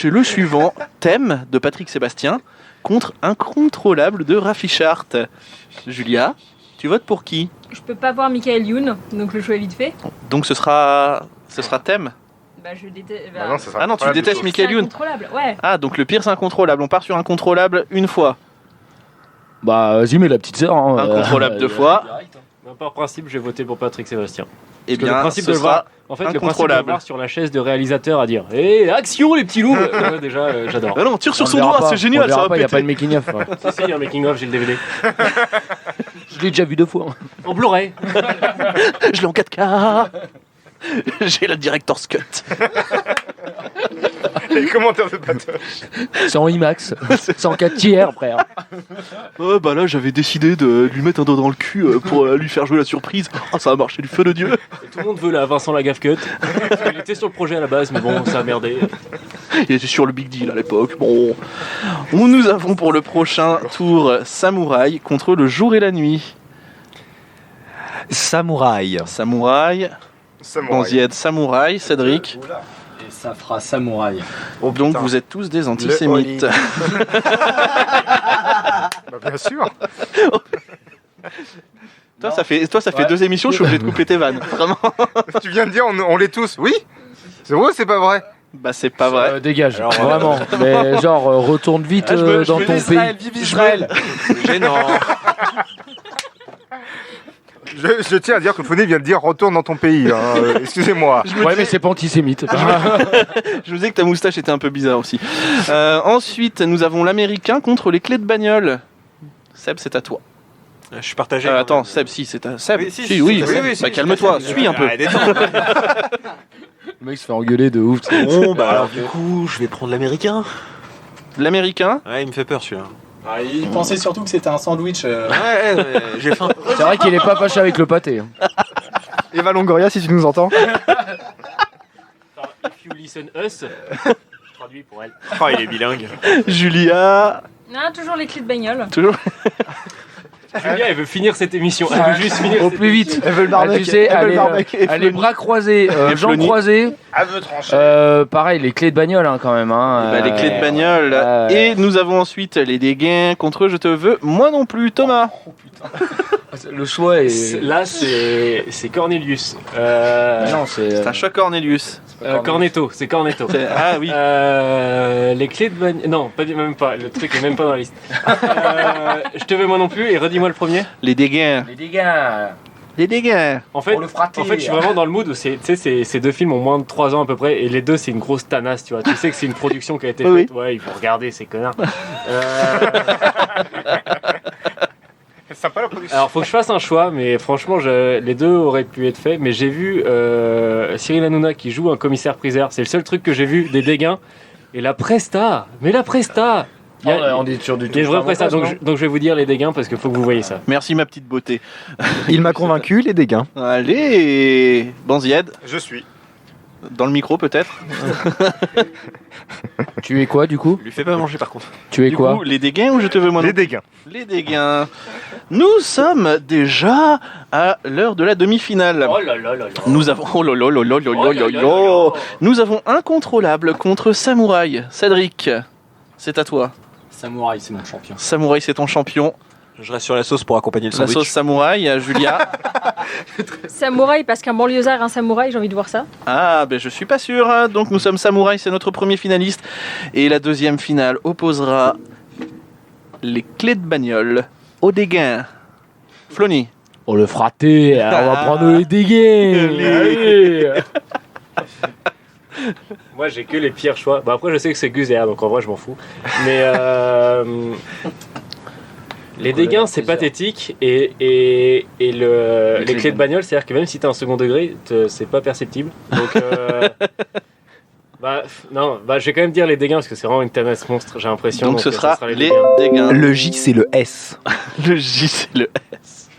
A: est le suivant. Thème de Patrick Sébastien contre Incontrôlable de Rafi Chart. Julia, tu votes pour qui ?
D: Je peux pas voir Michael Youn, donc le choix est vite fait.
A: Donc ce sera Thème ?
D: Bah je déteste.
C: Bah non, ça sera
A: Ah non, tu détestes Michael Youn.
D: Incontrôlable, ouais.
A: Ah, donc le pire c'est Incontrôlable. On part sur Incontrôlable une fois.
B: Bah, vas-y, mets la petite sœur. Hein.
A: Incontrôlable deux fois.
H: Par principe, je vais voter pour Patrick Sébastien.
A: Et
H: Parce que
A: bien,
H: le principe
A: ce
H: de le voir,
A: sera
H: en fait, le principe de le
A: Incontrôlable.
H: voir sur la chaise de réalisateur à dire action les petits loups ouais, déjà, j'adore.
A: Ah non, tire sur
B: On
A: son
B: le verra
A: doigt,
B: pas,
A: c'est génial,
B: on le verra
A: ça va
B: pas, il n'y a
A: péter.
B: pas de making-of. Ouais.
H: Si, il y a un making-of, j'ai le DVD.
B: Je l'ai déjà vu 2 fois.
H: En Blu-ray.
A: Je l'ai en 4K. J'ai la Director's Cut.
C: Les commentaires de Patoche.
B: C'est en IMAX. C'est en 4 tiers, frère.
A: Ouais, bah là, j'avais décidé de lui mettre un doigt dans le cul pour lui faire jouer la surprise. Ah, ça a marché du feu de Dieu.
H: Et tout le monde veut la Vincent Lagaffe Cut. Il était sur le projet à la base, mais bon, ça a merdé.
A: Il était sur le Big Deal à l'époque. Bon. Nous avons pour le prochain tour Samouraï contre Le Jour et la Nuit.
J: Samouraï.
A: Samouraï. Banzied, Samouraï. Cédric.
E: Et ça fera Samouraï.
A: Oh, donc vous êtes tous des antisémites.
C: Bah, bien sûr.
A: Toi, ça fait 2 émissions, je suis obligé de couper tes vannes. Vraiment.
C: Tu viens de dire on l'est tous. Oui. C'est vrai ou c'est pas vrai?
A: Bah c'est pas vrai.
B: Dégage,
G: Alors,
B: vraiment. Mais genre, retourne vite dans ton pays.
E: Vive Israël.
G: Gênant.
C: Je tiens à dire que Founé vient de dire retourne dans ton pays. Excusez-moi.
B: Ouais, mais c'est pas antisémite.
A: Je vous disais que ta moustache était un peu bizarre aussi. Ensuite, nous avons l'américain contre les clés de bagnole. Seb, c'est à toi.
G: Je suis partagé.
A: Attends, Seb, si, c'est à Seb.
G: Oui,
A: si, oui. Bah, calme-toi, suis un peu.
B: Le mec se fait engueuler de ouf.
G: Bon, bah alors du coup, je vais prendre l'américain.
A: L'américain.
G: Ouais, il me fait peur celui-là.
E: Ah, il pensait surtout que c'était un sandwich.
G: Ouais, j'ai faim.
B: C'est vrai qu'il est pas fâché avec le pâté.
J: Eva Longoria, si tu nous entends.
H: If you listen us, traduit pour elle.
G: Oh, il est bilingue.
A: Julia.
D: Non, toujours les clés de bagnole.
A: Toujours.
H: Julia, elle veut finir cette émission. Elle veut juste finir.
B: Au plus vite.
J: Elle veut le barbecue.
B: Tu sais,
J: Elle veut le
B: elle
J: barbecue.
B: est les bras croisés, jambes croisées.
C: Elle veut trancher.
B: Pareil, les clés de bagnole hein, quand même. Hein,
A: Bah, les clés de bagnole. Et nous avons ensuite les dégains contre Je te veux. Moi non plus, Thomas.
B: Le choix est.
H: Là, c'est Cornelius.
B: Non, c'est.
A: C'est un choc Cornelius.
H: Cornetto, c'est Cornetto.
A: Ah oui.
H: Les clés de bagnole. Non, même pas. Le truc est même pas dans la liste. Je te veux moi non plus. Et redis-moi le premier.
A: Les dégains.
B: Les dégâts.
A: Les dégains.
H: En fait, je suis vraiment dans le mood où ces deux films ont moins de 3 ans à peu près. Et les deux, c'est une grosse tanasse, tu vois. Tu sais que c'est une production qui a été faite. Ouais, il faut regarder ces connards.
C: C'est sympa la production.
H: Alors, faut que je fasse un choix, mais franchement, les deux auraient pu être faits. Mais j'ai vu Cyril Hanouna qui joue un commissaire-priseur. C'est le seul truc que j'ai vu des dégains. Et la presta,
B: On est sur du
H: il y a une vraie presta. Donc je vais vous dire les dégains parce qu'il faut que vous voyez ça.
A: Merci ma petite beauté.
J: Il m'a convaincu, les dégâts.
A: Allez, Banzied.
C: Je suis.
A: Dans le micro peut-être.
B: Tu es quoi du coup?
G: Lui fais pas manger par contre.
B: Tu es
A: Du
B: quoi?
A: coup, les dégains ou je te veux moi?
C: Les dégâts.
A: Les dégains. Nous sommes déjà à l'heure de la demi-finale.
H: Oh là là là là.
A: Nous avons Nous avons Incontrôlable contre Samouraï. Cédric, c'est à toi.
E: Samouraï, c'est mon champion.
A: Samouraï, c'est ton champion.
G: Je reste sur la sauce pour accompagner le
A: La
G: sandwich.
A: sauce Samouraï, Julia.
D: Samouraï, parce qu'un banlieusard, un samouraï, j'ai envie de voir ça.
A: Ah, ben je suis pas sûr. Donc nous sommes Samouraï, c'est notre premier finaliste. Et la deuxième finale opposera les clés de bagnole aux dégains. Flony.
B: Oh le fraté, on va prendre les dégâts. Allez.
H: Moi, j'ai que les pires choix. Bah, après, je sais que c'est Gus et A, donc en vrai, je m'en fous. Mais les dégâts, c'est pathétique. Et les clés de bagnole, c'est-à-dire que même si t'as un second degré, c'est pas perceptible. Donc, non, je vais quand même dire les dégâts parce que c'est vraiment une tanasse monstre, j'ai l'impression.
A: Donc ce sera les
H: dégâts.
A: dégains.
J: Le J, c'est le S.
A: Le J, c'est le S.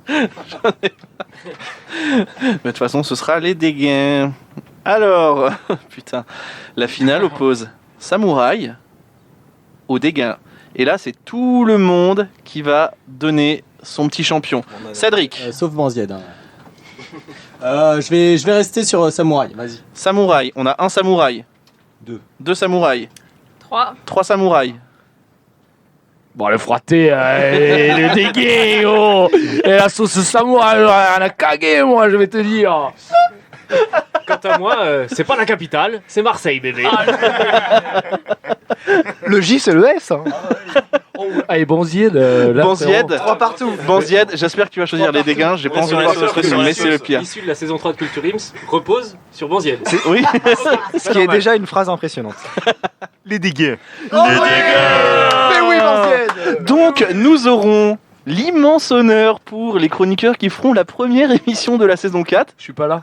A: Mais de toute façon, ce sera les dégâts. Alors, putain, la finale oppose Samouraï aux dégâts. Et là, c'est tout le monde qui va donner son petit champion. Cédric.
E: Sauf Banzied. Je vais rester sur Samouraï, vas-y.
A: Samouraï, on a un samouraï. Deux samouraïs. 3 samouraïs.
B: Bon, le fraté, le dégât, oh. Et la sauce samouraï, elle a cagué, moi, je vais te dire.
H: Quant à moi, c'est pas la capitale, c'est Marseille, bébé.
J: Le J, c'est le S. Hein.
B: Allez, Banzied.
A: Banzied.
J: 3 partout.
A: Banzied, j'espère que tu vas choisir les dégâts. J'ai pas envie de voir ce truc, mais c'est le pire.
H: Issu de la saison 3 de Culture Ims repose sur Banzied.
A: Oui.
J: Ce qui est déjà une phrase impressionnante.
C: Les dégâts.
J: Mais oui, Banzied.
A: Donc, nous aurons l'immense honneur pour les chroniqueurs qui feront la première émission de la saison 4.
B: Je suis pas là.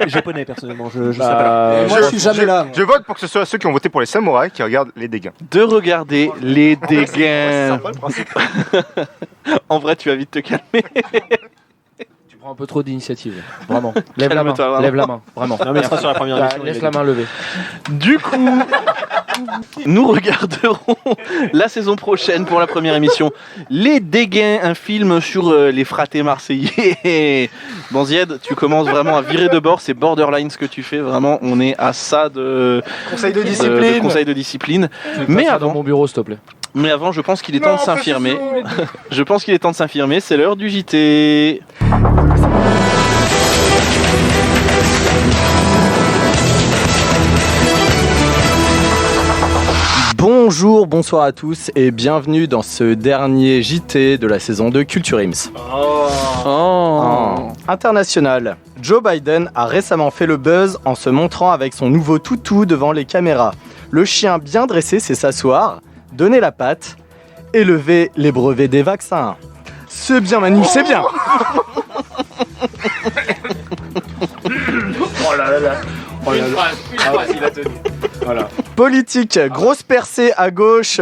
G: Japonais personnellement, je serai pas là.
E: Moi, je suis jamais là.
C: Je vote pour que ce soit ceux qui ont voté pour les samouraïs qui regardent les dégâts.
A: De regarder les dégâts.
C: Sympa le principe.
A: En vrai, tu vas vite te calmer.
B: Tu prends un peu trop d'initiative. Vraiment. Lève la main.
A: Calme-toi, vraiment.
B: Lève la main. Vraiment.
G: Non mais il sera sur la première émission.
B: Laisse la main levée.
A: Du coup, nous regarderons la saison prochaine pour la première émission Les Dégâts, un film sur les fratés marseillais. Banzied, tu commences vraiment à virer de bord, c'est borderline ce que tu fais, vraiment, on est à ça de
J: Conseil de
A: de
J: discipline.
A: conseil de discipline.
B: Mais
A: Mais
B: dans mon bureau, s'il te plaît.
A: avant, je pense qu'il est temps de s'infirmer. Je pense qu'il est temps de s'infirmer, c'est l'heure du JT.
E: Bonjour, bonsoir à tous et bienvenue dans ce dernier JT de la saison 2 Culture Ims. International, Joe Biden a récemment fait le buzz en se montrant avec son nouveau toutou devant les caméras. Le chien bien dressé sait s'asseoir, donner la patte et lever les brevets des vaccins. C'est bien Manu, c'est bien.
H: Une phrase, il a tenu. Voilà.
E: Politique, grosse percée à gauche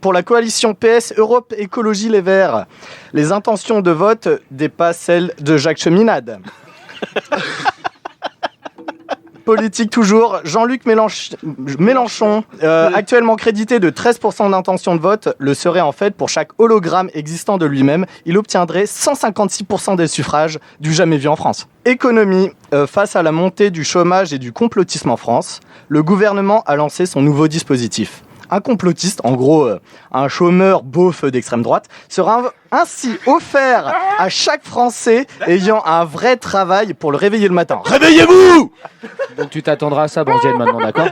E: pour la coalition PS Europe Écologie Les Verts. Les intentions de vote dépassent celles de Jacques Cheminade. Politique toujours, Jean-Luc Mélenchon, actuellement crédité de 13% d'intention de vote, le serait en fait pour chaque hologramme existant de lui-même. Il obtiendrait 156% des suffrages du jamais vu en France. Économie, face à la montée du chômage et du complotisme en France, le gouvernement a lancé son nouveau dispositif. Un complotiste, en gros un chômeur beauf d'extrême droite, sera ainsi offert à chaque Français ayant un vrai travail pour le réveiller le matin. Réveillez-vous!
B: Donc tu t'attendras à ça, Banzied, maintenant, d'accord?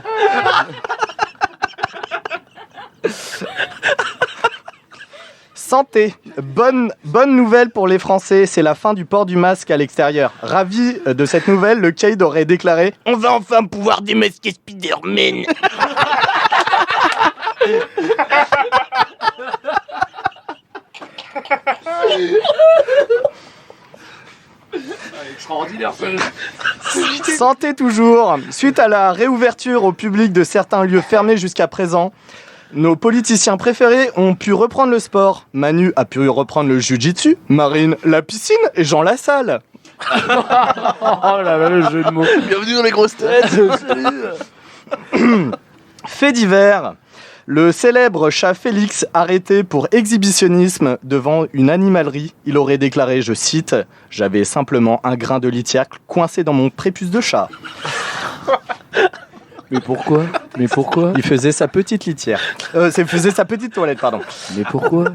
E: Santé, bonne nouvelle pour les Français, c'est la fin du port du masque à l'extérieur. Ravi de cette nouvelle, le Cade aurait déclaré « On va enfin pouvoir démasquer Spider-Man !»
H: Extraordinaire ce
E: Santé toujours, suite à la réouverture au public de certains lieux fermés jusqu'à présent, nos politiciens préférés ont pu reprendre le sport. Manu a pu reprendre le jiu-jitsu, Marine la piscine et Jean la salle.
B: Oh là là, le jeu de mots.
A: Bienvenue dans les grosses têtes.
E: Fait divers. Le célèbre chat Félix arrêté pour exhibitionnisme devant une animalerie. Il aurait déclaré, je cite, « J'avais simplement un grain de litière coincé dans mon prépuce de chat. »
B: Mais pourquoi ?
E: Il faisait sa petite litière. Il faisait sa petite toilette, pardon.
B: Mais pourquoi ?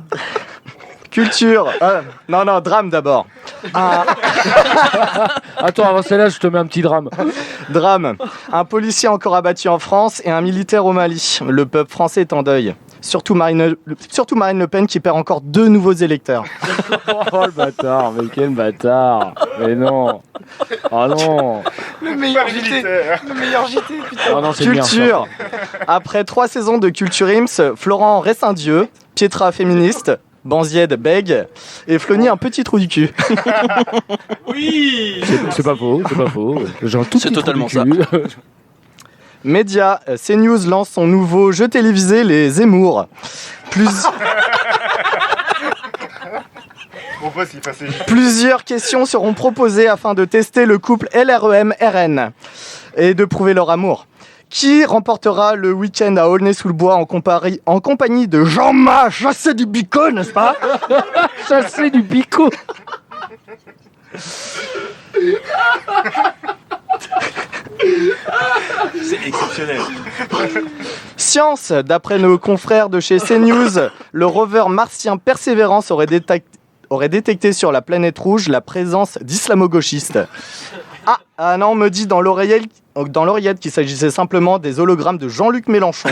E: Culture. Non, drame d'abord.
B: Attends, avant celle-là, je te mets un petit drame.
E: Drame. Un policier encore abattu en France et un militaire au Mali. Le peuple français est en deuil. Surtout Marine Le Pen qui perd encore 2 nouveaux électeurs.
B: Oh le bâtard, mais quel bâtard. Mais non. Oh non.
C: Le meilleur JT, putain.
B: Oh non, c'est
E: Culture.
B: bien,
E: Après 3 saisons de Culture Ims, Florent reste un dieu, Pietra féministe, Banzied bègue et Flony un petit trou du cul.
H: Oui.
B: c'est pas faux. J'ai un tout
A: C'est
B: petit
A: totalement
B: trou du cul.
E: Média, CNews lance son nouveau jeu télévisé Les Zemmour. Plusieurs questions seront proposées afin de tester le couple LREM-RN et de prouver leur amour. Qui remportera le week-end à Aulnay-sous-le-Bois en compagnie de Jean-Ma, chassé du bico, n'est-ce pas?
B: Chassé du bico.
G: C'est exceptionnel.
E: Science, d'après nos confrères de chez CNews, le rover martien Persévérance aurait détecté sur la planète rouge la présence d'islamo-gauchistes. Ah non, on me dit dans l'oreillette qu'il s'agissait simplement des hologrammes de Jean-Luc Mélenchon.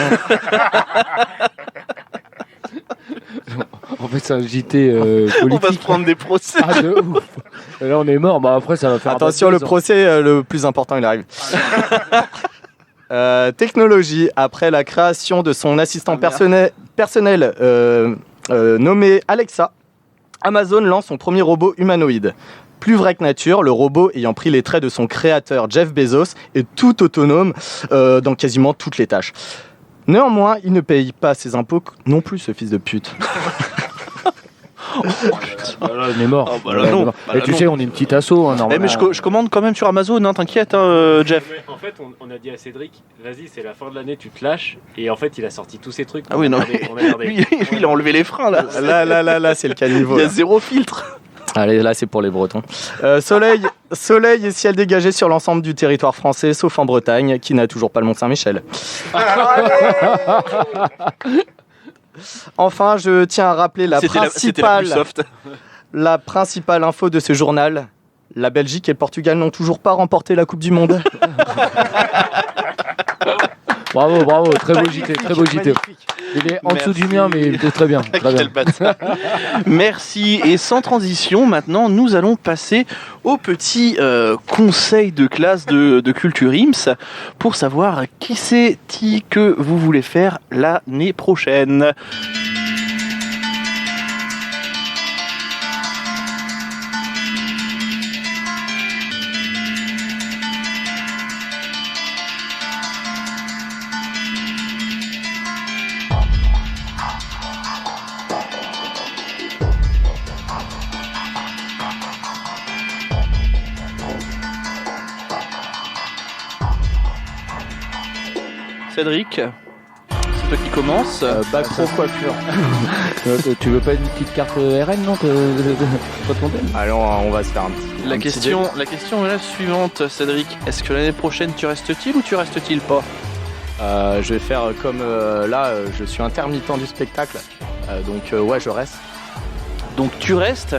B: En fait, c'est un JT politique.
A: On va se prendre des procès.
B: Ah, de ouf. Et là, on est mort. Bah, après, ça va faire.
E: Attention, le procès, le plus important, il arrive. Technologie, après la création de son assistant personnel nommé Alexa, Amazon lance son premier robot humanoïde. Plus vrai que nature, le robot ayant pris les traits de son créateur Jeff Bezos est tout autonome dans quasiment toutes les tâches. Néanmoins, il ne paye pas ses impôts non plus, ce fils de pute.
B: On est mort.
A: Oh, bah là, non.
B: Et tu sais, on est une petite asso, hein, normalement.
A: Mais je commande quand même sur Amazon, hein, t'inquiète, Jeff.
H: Mais en fait, on a dit à Cédric, vas-y, c'est la fin de l'année, tu te lâches. Et en fait, il a sorti tous ses trucs.
A: Ah oui, non, lui, il a enlevé les freins, là.
E: Là, c'est le caniveau.
A: Il y a zéro filtre.
E: Allez, là, c'est pour les Bretons. Soleil et ciel dégagé sur l'ensemble du territoire français, sauf en Bretagne, qui n'a toujours pas le Mont-Saint-Michel. Enfin, je tiens à rappeler la principale info de ce journal. La Belgique et le Portugal n'ont toujours pas remporté la Coupe du Monde.
B: Bravo, très beau JT, très beau JT. Il est en dessous du mien, mais très bien.
A: Merci. Et sans transition, maintenant, nous allons passer au petit conseil de classe de Culture Ims pour savoir qui c'est-il que vous voulez faire l'année prochaine. Cédric, c'est toi qui commence.
E: Bac pro coiffure.
B: Tu veux pas une petite carte RN, non? Pas ton thème.
E: Allez, on va se faire un petit.
A: La question est la suivante, Cédric. Est-ce que l'année prochaine tu restes-t-il ou tu restes-t-il pas?
E: Je vais faire comme là, je suis intermittent du spectacle. Donc ouais, je reste.
A: Donc tu restes.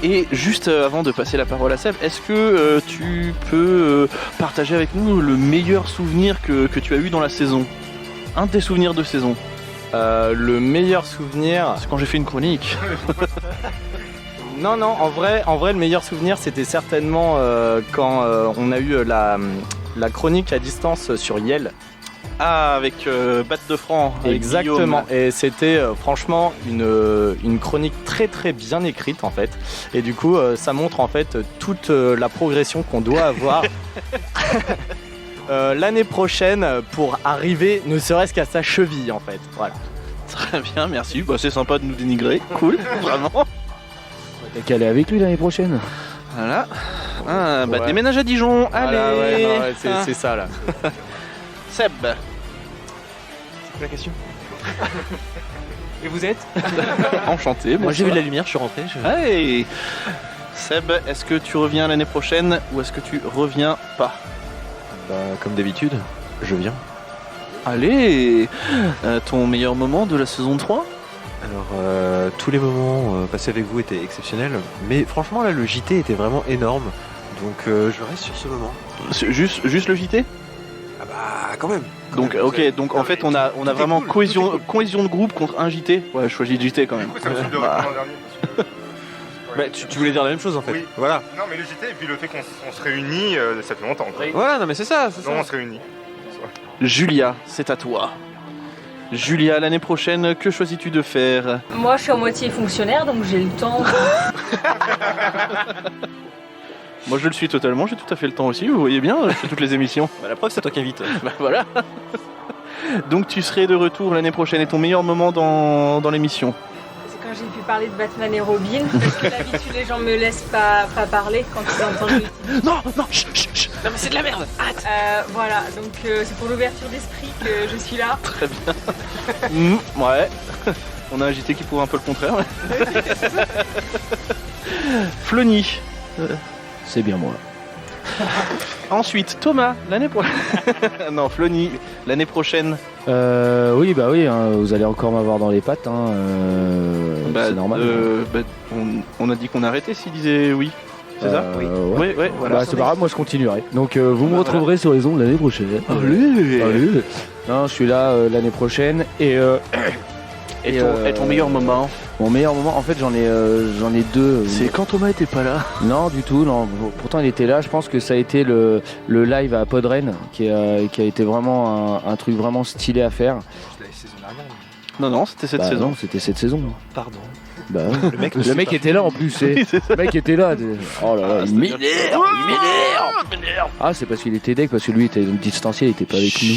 A: Et juste avant de passer la parole à Seb, est-ce que tu peux partager avec nous le meilleur souvenir que tu as eu dans la saison? Un de tes souvenirs de saison?
E: Le meilleur souvenir...
A: C'est quand j'ai fait une chronique.
E: Non, en vrai, le meilleur souvenir, c'était certainement quand on a eu la chronique à distance sur Yale.
A: Ah, avec Batte de Franc.
E: Exactement. Guillaume. Et c'était franchement une chronique très très bien écrite en fait. Et du coup, ça montre en fait toute la progression qu'on doit avoir l'année prochaine pour arriver, ne serait-ce qu'à sa cheville en fait. Voilà.
A: Très bien, merci. Bah, c'est sympa de nous dénigrer. Cool, vraiment.
B: T'as qu'à aller avec lui l'année prochaine.
A: Voilà. Ah, bah
B: Ouais.
A: déménage à Dijon.
B: Voilà,
A: Allez.
B: ouais, c'est ça là.
A: Seb.
G: C'est la question.
H: Et vous êtes
A: Enchanté.
G: Moi j'ai vu de
A: bonsoir.
G: la lumière, je suis rentré.
A: Hey. Seb, est-ce que tu reviens l'année prochaine ou est-ce que tu reviens pas?
G: Bah, comme d'habitude, je viens.
A: Allez. Ton meilleur moment de la saison 3?
G: Alors, tous les moments passés avec vous étaient exceptionnels, mais franchement là, le JT était vraiment énorme, donc je reste sur ce moment.
A: Juste le JT?
G: Ah bah, quand même.
A: Donc ok, donc en fait on a vraiment cohésion de groupe contre un JT. Ouais, je choisis le JT quand même.
C: Du coup, ça me suit de
A: Bah.
C: répondre en dernier. Parce que...
G: Bah, tu voulais dire la même chose en fait.
C: Oui.
G: Voilà.
C: Non, mais le JT et puis le fait qu'on se réunit, ça fait longtemps. Quoi.
G: Voilà, non mais c'est ça.
C: Non, on se réunit.
A: Julia, c'est à toi. Julia, l'année prochaine, que choisis-tu de faire?
D: Moi, je suis à moitié fonctionnaire, donc j'ai le temps.
A: Moi je le suis totalement, j'ai tout à fait le temps aussi, vous voyez bien, je fais toutes les émissions.
G: Bah, la preuve, c'est toi qui invite.
A: Bah voilà. Donc tu serais de retour l'année prochaine et ton meilleur moment dans l'émission?
D: C'est quand j'ai pu parler de Batman et Robin, parce que d'habitude les gens me laissent pas parler quand ils entendent le titre.
A: Non, chut. Non mais c'est de la merde. Arrête.
D: Voilà, donc c'est pour l'ouverture d'esprit que je suis là.
A: Très bien. Ouais. On a un JT qui prouve un peu le contraire. Flony.
B: C'est bien moi.
A: Ensuite, Thomas, l'année prochaine. Non, Flony, l'année prochaine.
B: Oui, bah oui, hein, vous allez encore m'avoir dans les pattes. Hein, c'est normal.
A: On a dit qu'on arrêtait s'il disait oui. C'est ça?
B: Oui.
A: Ouais, voilà.
B: Bah, c'est pas grave, moi je continuerai. Donc vous me retrouverez sur les ondes l'année prochaine.
A: Allez.
B: Allez. Non, je suis là l'année prochaine et
A: ton meilleur moment?
B: Mon meilleur moment, en fait, j'en ai deux.
A: C'est quand Thomas était pas là.
B: Non, du tout. Non. Pourtant, il était là. Je pense que ça a été le live à Podren qui a été vraiment un truc vraiment stylé à faire.
A: Non, c'était cette
B: Bah,
A: saison.
B: Non, c'était cette saison.
G: Pardon.
B: Bah,
G: Le
B: mec était là en plus. Le mec était là. Oh là là, il m'énerve. Ah, c'est parce qu'il était deck, parce que lui était distancié, il était pas avec nous.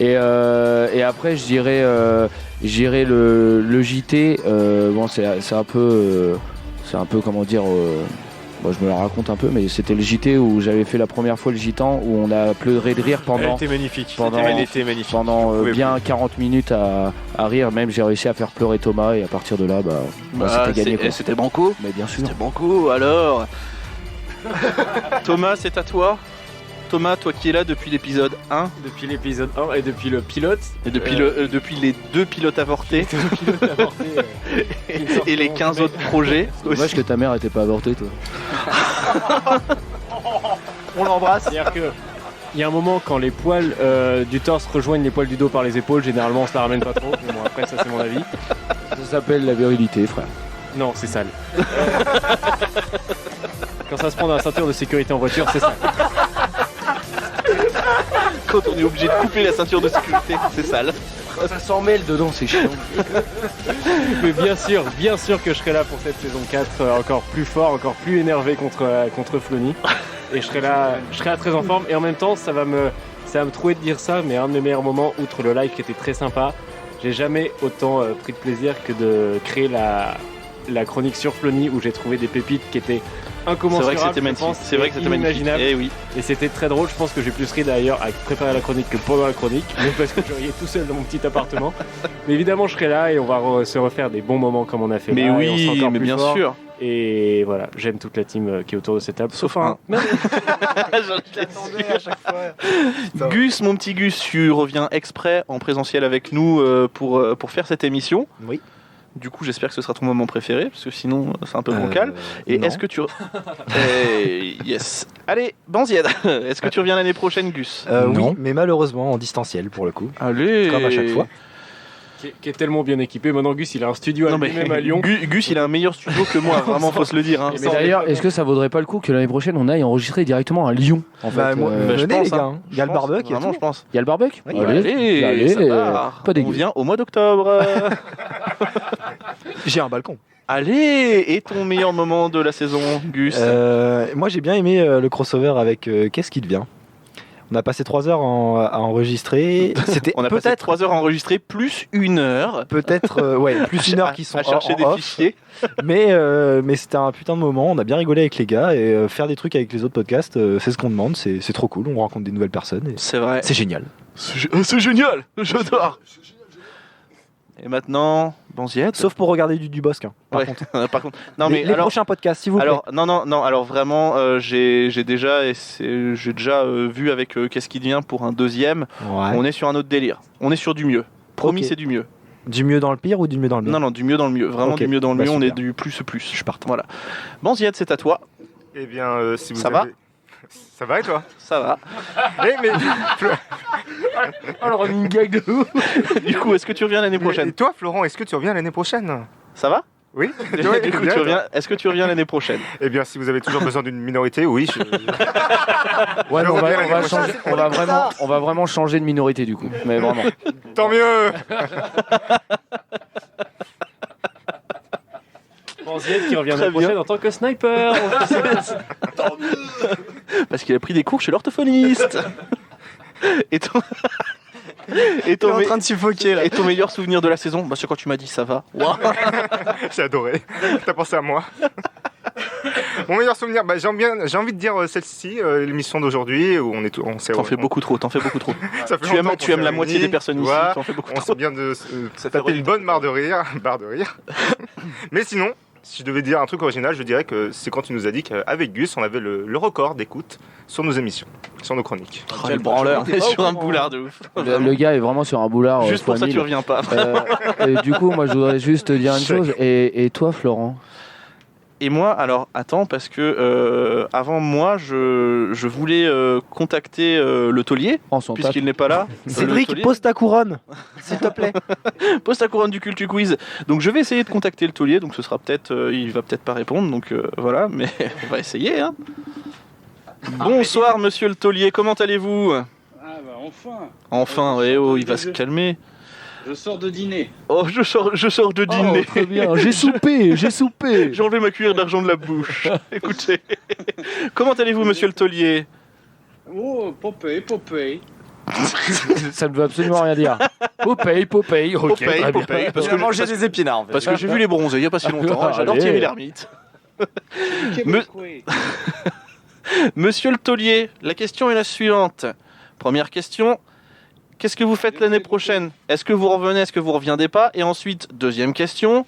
B: Et après, je dirais le JT. Bon, c'est un peu comment dire. Bon, je me la raconte un peu, mais c'était le JT où j'avais fait la première fois le gitan où on a pleuré de rire
G: Elle était magnifique. Elle était magnifique.
B: pendant
G: Je pouvais
B: bien
G: plus.
B: 40 minutes à rire. Même j'ai réussi à faire pleurer Thomas et à partir de là, c'était gagné. Quoi.
A: C'était banco.
B: Mais bien sûr.
A: C'était banco, alors. Thomas, c'est à toi. Thomas, toi qui es là depuis l'épisode 1
H: Depuis l'épisode 1 et depuis le pilote.
A: et depuis les 2 pilotes avortés et les 15 autres projets.
B: Dommage que ta mère était pas avortée, toi.
A: On l'embrasse.
H: C'est-à-dire que il y a un moment quand les poils du torse rejoignent les poils du dos par les épaules, généralement on se la ramène pas trop. Mais bon, après ça c'est mon avis.
B: Ça s'appelle la virilité, frère.
H: Non, c'est sale. Quand ça se prend dans la ceinture de sécurité en voiture, c'est sale.
A: Quand on est obligé de couper la ceinture de sécurité, c'est sale.
B: Ça s'en mêle dedans, c'est chiant.
H: Mais bien sûr que je serai là pour cette saison 4 encore plus fort, encore plus énervé contre Flony. Et je serai là très en forme. Et en même temps, ça va me trouver de dire ça, mais un de mes meilleurs moments, outre le live qui était très sympa, j'ai jamais autant pris de plaisir que de créer la chronique sur Flony où j'ai trouvé des pépites qui étaient incommensurables.
A: C'est vrai que c'était magnifique. C'est vrai que c'était magnifique.
H: inimaginables.
A: Eh oui.
H: Et c'était très drôle. Je pense que j'ai plus ri d'ailleurs à préparer la chronique que pendant la chronique, même parce que je riais tout seul dans mon petit appartement. Mais évidemment, je serai là et on va se refaire des bons moments comme on a fait
A: Mais
H: là. Et on sera
A: oui,
H: encore
A: mais
H: plus
A: bien
H: fort.
A: sûr.
H: Et voilà, j'aime toute la team qui est autour de cette table.
A: Sauf un.
H: Non,
C: à chaque fois.
A: Gus, mon petit Gus, tu reviens exprès en présentiel avec nous pour faire cette émission.
J: Oui.
A: Du coup, j'espère que ce sera ton moment préféré, parce que sinon, c'est un peu bancal. Et
J: non.
A: est-ce que tu... yes. Allez, Banzied, est-ce que tu reviens l'année prochaine, Gus?
J: Oui,
B: Non.
J: mais malheureusement en distanciel pour le coup.
A: Allez.
J: Comme à chaque fois.
H: qui est tellement bien équipé. Maintenant, Gus, il a un studio
A: Non, mais
H: lui-même à Lyon.
A: Gus, il a un meilleur studio que moi, vraiment, faut se le dire. Hein.
B: Mais d'ailleurs, est-ce que ça vaudrait pas le coup que l'année prochaine on aille enregistrer directement à Lyon en fait,
A: je
J: venez
A: pense,
J: les gars,
A: hein.
J: il y a le barbecue.
A: Vraiment, je pense.
B: Il y a le barbecue.
J: Oui,
A: Allez, ça part.
B: pas
A: On
B: dégueu.
A: vient au mois d'octobre.
J: J'ai un balcon.
A: Allez, et ton meilleur moment de la saison, Gus?
J: Moi j'ai bien aimé le crossover avec Qu'est-ce qui devient. On a passé 3 heures à enregistrer. C'était
A: On a passé 3 heures à enregistrer, plus 1 heure.
J: Peut-être, plus 1 heure qui sont
A: à chercher des fichiers.
J: Mais c'était un putain de moment. On a bien rigolé avec les gars et faire des trucs avec les autres podcasts, c'est ce qu'on demande. C'est trop cool. On rencontre des nouvelles personnes.
A: C'est vrai.
J: C'est génial.
A: C'est génial. J'adore. Et maintenant, Banziette.
J: Sauf pour regarder du Dubosc. Hein,
A: par contre. Non, mais
J: les prochains podcasts, s'il vous plaît.
A: Alors, non. Alors vraiment, j'ai déjà vu avec Qu'est-ce qui devient pour un deuxième.
J: Ouais.
A: On est sur un autre délire. On est sur du mieux. Promis,
J: Ok.
A: c'est du mieux.
J: Du mieux dans le pire ou du mieux dans le bien?
A: Non, du mieux dans le mieux. Vraiment
J: Ok.
A: du mieux dans le
J: Bah,
A: mieux. On
J: super.
A: est du plus.
J: Je pars.
A: Voilà. Banziette, c'est à toi.
C: Eh bien, si vous
A: Ça va
C: avez... Ça va et toi?
A: Ça va.
C: Mais
B: Oh, le running gag de ouf.
A: Du coup, est-ce que tu reviens l'année
C: et
A: prochaine?
C: toi, Florent, est-ce que tu reviens l'année prochaine?
A: Ça va?
C: Oui.
A: Du coup, tu reviens. Est-ce que tu reviens l'année prochaine?
C: Eh bien, si vous avez toujours besoin d'une minorité, oui.
B: Ouais,
C: Je
B: mais
C: reviens l'année prochaine.
B: on va vraiment changer de minorité du coup. Mais vraiment.
C: Tant mieux.
H: Banziette qui revient
A: Très
H: l'année prochaine
A: bien.
H: en tant que sniper.
A: Parce qu'il a pris des cours chez l'orthophoniste. Et ton... Et ton,
E: en train de suffoquer là.
A: et ton meilleur souvenir de la saison? Bah, c'est quand tu m'as dit ça va. Wow.
C: J'ai adoré. T'as pensé à moi. Mon meilleur souvenir, j'ai envie de dire celle-ci, l'émission d'aujourd'hui où on s'est.
A: T'en fais beaucoup trop.
C: Ça fait
A: Tu aimes,
C: longtemps qu'on
A: tu aimes
C: s'est
A: la moitié
C: réunis,
A: des personnes
C: tu
A: ici.
C: vois.
A: T'en fais beaucoup
C: On
A: trop.
C: s'est bien de
A: Ça fait
C: taper une
A: redire.
C: bonne barre de rire. Mais sinon, si je devais dire un truc original, je dirais que c'est quand tu nous as dit qu'avec Gus, on avait le record d'écoute sur nos émissions, sur nos chroniques.
A: Quel branleur. On est sur un boulard de ouf.
B: Le gars est vraiment sur un boulard.
A: Juste pour
B: fois
A: ça, tu
B: 1000.
A: reviens pas.
B: Et du coup, moi, je voudrais juste te dire une chose. Et toi, Florent?
A: Et moi, alors, attends, parce que avant moi, je voulais contacter le taulier,
B: En son
A: puisqu'il n'est pas là. Le
J: Cédric,
A: taulier.
J: pose ta couronne, s'il te plaît.
A: Pose ta couronne du Cultu Quiz. Donc je vais essayer de contacter le taulier, donc ce sera peut-être, il va peut-être pas répondre, donc voilà, mais on va essayer. Hein. Bonsoir monsieur le taulier, comment allez-vous?
K: Ah bah enfin.
A: Enfin, il va se calmer.
K: Je sors de dîner.
A: Oh, je sors de dîner.
B: Oh, très bien. J'ai soupé.
A: J'ai enlevé ma cuillère d'argent de la bouche. Écoutez. Comment allez-vous monsieur le taulier?
K: Oh, Popeye.
B: Ça ne veut absolument rien dire. Popeye. Ok,
A: Popeye,
B: très bien.
A: Popeye, parce que
E: manger des épinards en fait.
A: Parce que j'ai vu les bronzés il y a pas si longtemps. J'adore
B: Allez.
A: Thierry Lhermitte. Monsieur le taulier, la question est la suivante. Première question, qu'est-ce que vous faites l'année prochaine? Est-ce que vous revenez, est-ce que vous reviendrez pas? Et ensuite, deuxième question,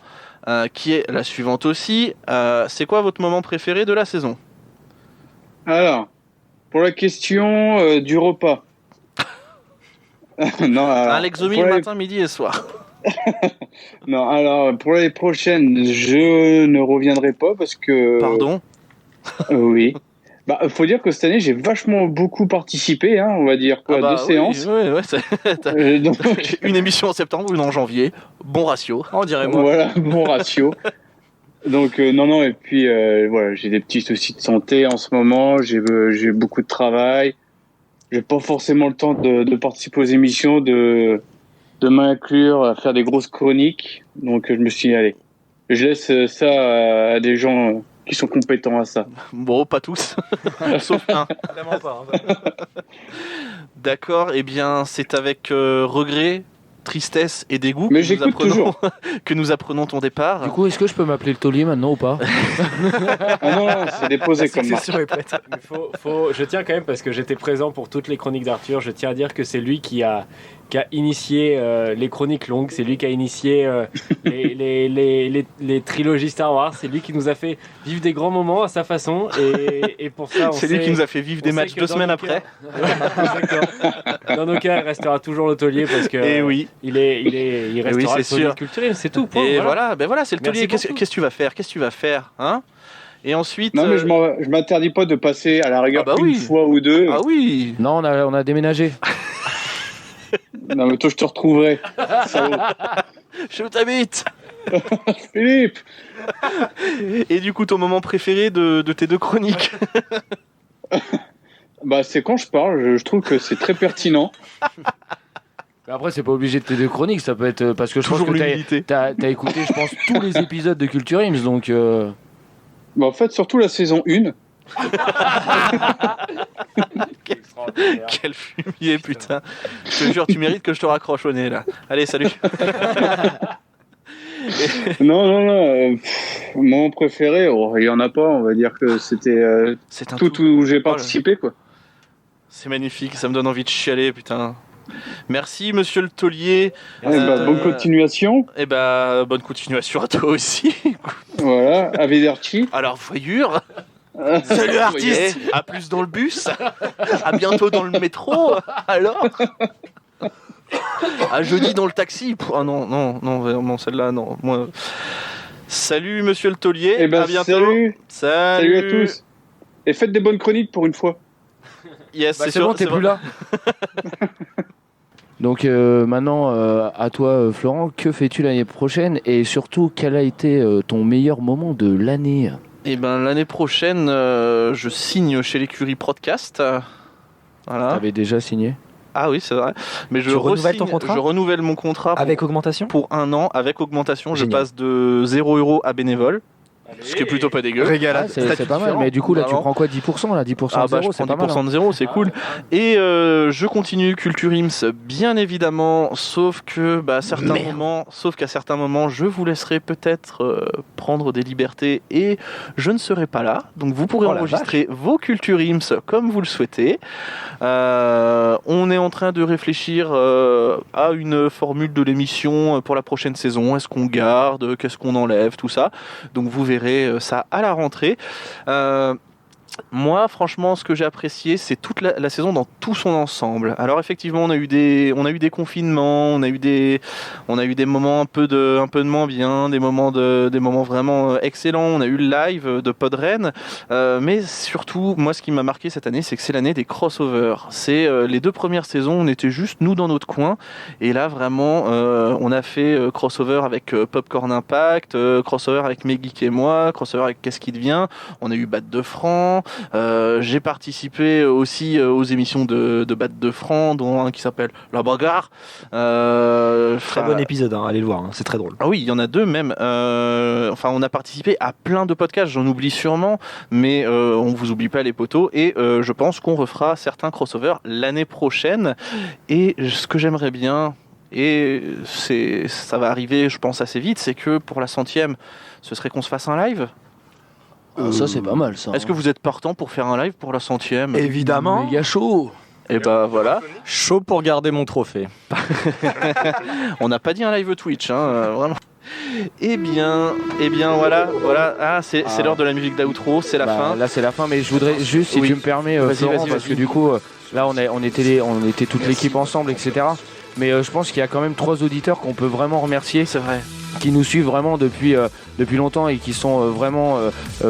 A: qui est la suivante aussi, c'est quoi votre moment préféré de la saison?
K: Alors, pour la question du repas. Non, alors,
A: Un Lexomil
K: pour la-
A: matin, midi et soir.
K: Non, alors pour l'année prochaine, je ne reviendrai pas parce que.
A: Pardon?
K: Oui. Bah, faut dire que cette année, j'ai vachement beaucoup participé, hein, on va dire quoi,
A: Ah bah
K: deux
A: oui,
K: séances.
A: ouais,
K: Donc,
A: une émission en septembre, une en janvier. Bon ratio.
E: On dirait moi.
K: voilà, bon ratio. Donc non, et puis voilà, j'ai des petits soucis de santé en ce moment, j'ai beaucoup de travail, j'ai pas forcément le temps de participer aux émissions, de m'inclure à faire des grosses chroniques, donc je me suis dit, allez, je laisse ça à des gens qui sont compétents à ça.
A: Bon, pas tous. Sauf un.
J: Vraiment pas. Hein.
A: D'accord, eh bien, c'est avec regret, tristesse et dégoût
K: Mais
A: que, nous
K: j'écoute toujours.
A: que nous apprenons ton départ.
B: Du coup, est-ce que je peux m'appeler le taulier maintenant ou pas?
K: Ah non, c'est déposé comme marque.
H: Je tiens quand même, parce que j'étais présent pour toutes les chroniques d'Arthur, je tiens à dire que c'est lui qui a initié les chroniques longues, c'est lui qui a initié les trilogies Star Wars, c'est lui qui nous a fait vivre des grands moments à sa façon, et pour ça,
A: c'est lui qui nous a fait vivre des matchs 2 semaines après.
H: Dans nos cas, il restera toujours le taulier parce que
A: Et oui.
H: il restera
A: oui, c'est
H: le taulier
A: sûr.
H: culturel, c'est tout. Point,
A: Et
H: voilà.
A: voilà, c'est le
H: Merci
A: taulier. Qu'est-ce
H: beaucoup.
A: que tu vas faire? Qu'est-ce que tu vas faire, hein? Et ensuite.
K: Non, mais je m'interdis pas de passer à la rigueur
A: Ah bah
K: une
A: oui.
K: fois ou deux.
A: Ah oui.
B: Non, on a déménagé.
K: Non, mais toi, je te retrouverai. Salaud.
A: Je t'habite.
K: Philippe.
A: Et du coup, ton moment préféré de tes 2 chroniques?
K: Bah, c'est quand je parle, je trouve que c'est très pertinent.
B: Mais après, c'est pas obligé de tes 2 chroniques, ça peut être parce que je pense
A: Toujours
B: que
A: l'humilité.
B: t'as écouté, je pense, tous les épisodes de Culture Ims, donc.
K: Bah, en fait, surtout la saison 1.
A: Quel fumier, putain. Je te jure, tu mérites que je te raccroche au nez, là. Allez, salut.
K: Non. Mon préféré, il y en a pas. On va dire que c'était tout où j'ai participé, quoi.
A: C'est magnifique, ça me donne envie de chialer, putain. Merci, monsieur le taulier.
K: Bonne continuation.
A: Bonne continuation à toi aussi.
K: Voilà, arrivederci.
A: Alors, voyure. Salut, artiste. À plus dans le bus. À bientôt dans le métro. Alors. À jeudi dans le taxi. Ah non, celle-là, non. Moi. Salut, monsieur le taulier. À bientôt.
K: Salut à tous. Et faites des bonnes chroniques pour une fois.
A: Yes,
B: c'est sûr. Bon, t'es plus là. Donc maintenant, à toi, Florent, que fais-tu l'année prochaine et surtout, quel a été ton meilleur moment de l'année ?
A: L'année prochaine, je signe chez l'écurie Podcast. Voilà.
B: T'avais déjà signé ?
A: Ah oui, c'est vrai. Mais je
E: renouvelles ton contrat ?
A: Je renouvelle mon contrat.
E: Avec augmentation ?
A: Pour 1 an, avec augmentation.
E: Génial.
A: Je passe de 0€ à bénévole. Ce qui est plutôt pas dégueu.
B: C'est pas mal, mais du coup là tu prends quoi, 10% là, 10% de zéro,
A: je prends 10% de zéro, c'est cool. Et je continue Culture Ims, bien évidemment, sauf qu'à certains moments, je vous laisserai peut-être prendre des libertés et je ne serai pas là. Donc vous pourrez enregistrer vos Culture Ims comme vous le souhaitez. On est en train de réfléchir à une formule de l'émission pour la prochaine saison. Est-ce qu'on garde, qu'est-ce qu'on enlève, tout ça. Donc vous verrez ça à la rentrée. Moi, franchement, ce que j'ai apprécié, c'est toute la saison dans tout son ensemble. Alors effectivement, on a eu des confinements, on a eu des moments un peu de moins bien, des moments vraiment excellents. On a eu le live de Podren, mais surtout, moi, ce qui m'a marqué cette année, c'est que c'est l'année des crossovers. C'est les 2 premières saisons, on était juste nous dans notre coin, et là vraiment, on a fait crossover avec Popcorn Impact, crossover avec Mes Geeks et moi, crossover avec Qu'est-ce qui devient. On a eu Bat de Franc. J'ai participé aussi aux émissions de Bat de Franc, dont un qui s'appelle La Bagarre.
J: Très bon épisode, allez le voir, c'est très drôle.
A: Ah oui, il y en a 2 même. On a participé à plein de podcasts, j'en oublie sûrement, mais on vous oublie pas les potos. Et je pense qu'on refera certains crossovers l'année prochaine. Et ce que j'aimerais bien, et ça va arriver, je pense, assez vite, c'est que pour la 100e, ce serait qu'on se fasse un live.
B: Ça c'est pas mal ça.
A: Est-ce que vous êtes partant pour faire un live pour la 100e ?
E: Évidemment.
B: Méga chaud.
A: Et voilà.
E: Chaud pour garder mon trophée.
A: On n'a pas dit un live Twitch, vraiment. Eh bien, voilà. Ah, c'est l'heure de la musique d'outro, c'est la fin.
B: Là c'est la fin, mais je voudrais juste, si tu me permets, Florent, parce que du coup, là on était toute l'équipe ensemble, etc. Mais je pense qu'il y a quand même 3 auditeurs qu'on peut vraiment remercier.
A: C'est vrai.
B: Qui nous suivent vraiment depuis longtemps et qui sont vraiment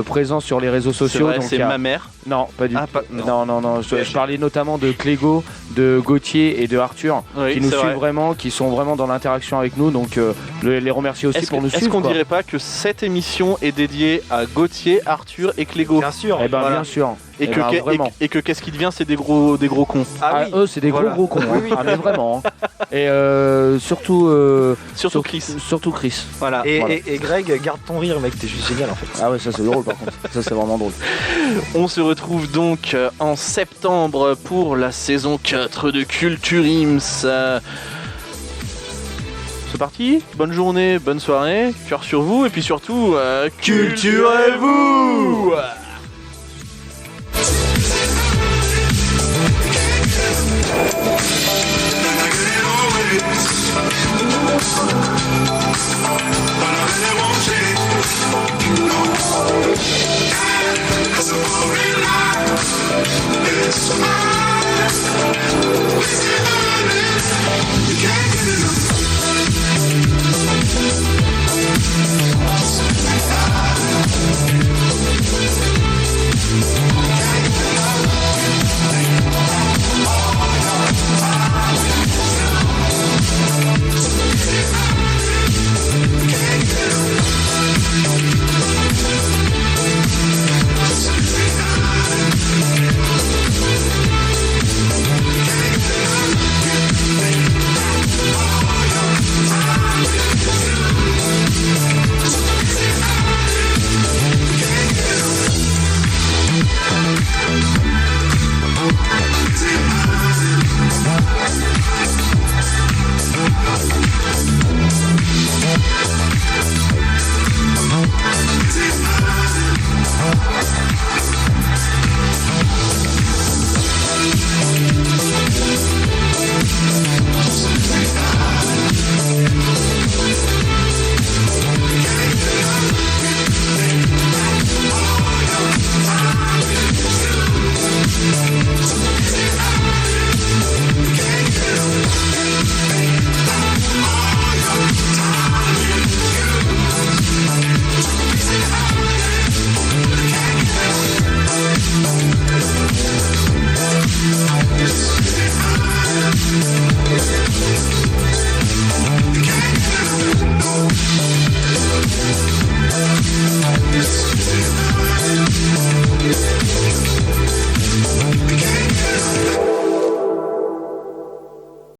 B: présents sur les réseaux sociaux.
A: C'est vrai, c'est ma mère.
B: Non, pas du tout. Non. Je parlais notamment de Clégo, de Gauthier et de Arthur, qui nous suivent vraiment, qui sont vraiment dans l'interaction avec nous. Donc les remercier aussi pour nous suivre.
A: Est-ce qu'on dirait pas que cette émission est dédiée à Gauthier, Arthur et Clégo ?
E: Bien sûr.
B: Bien sûr.
A: Et que qu'est-ce qui devient, c'est des gros cons.
B: Eux, c'est des gros cons.
E: Oui.
B: Ah mais vraiment. Et surtout
A: Chris.
B: Surtout Chris.
A: Voilà.
J: Et Greg, garde ton rire, mec, t'es juste génial en fait.
B: Ah ouais, ça c'est drôle par contre. Ça c'est vraiment drôle.
A: On se retrouve donc en septembre pour la saison 4 de Culture Ims. C'est parti, bonne journée, bonne soirée, cœur sur vous et puis surtout, culturez-vous.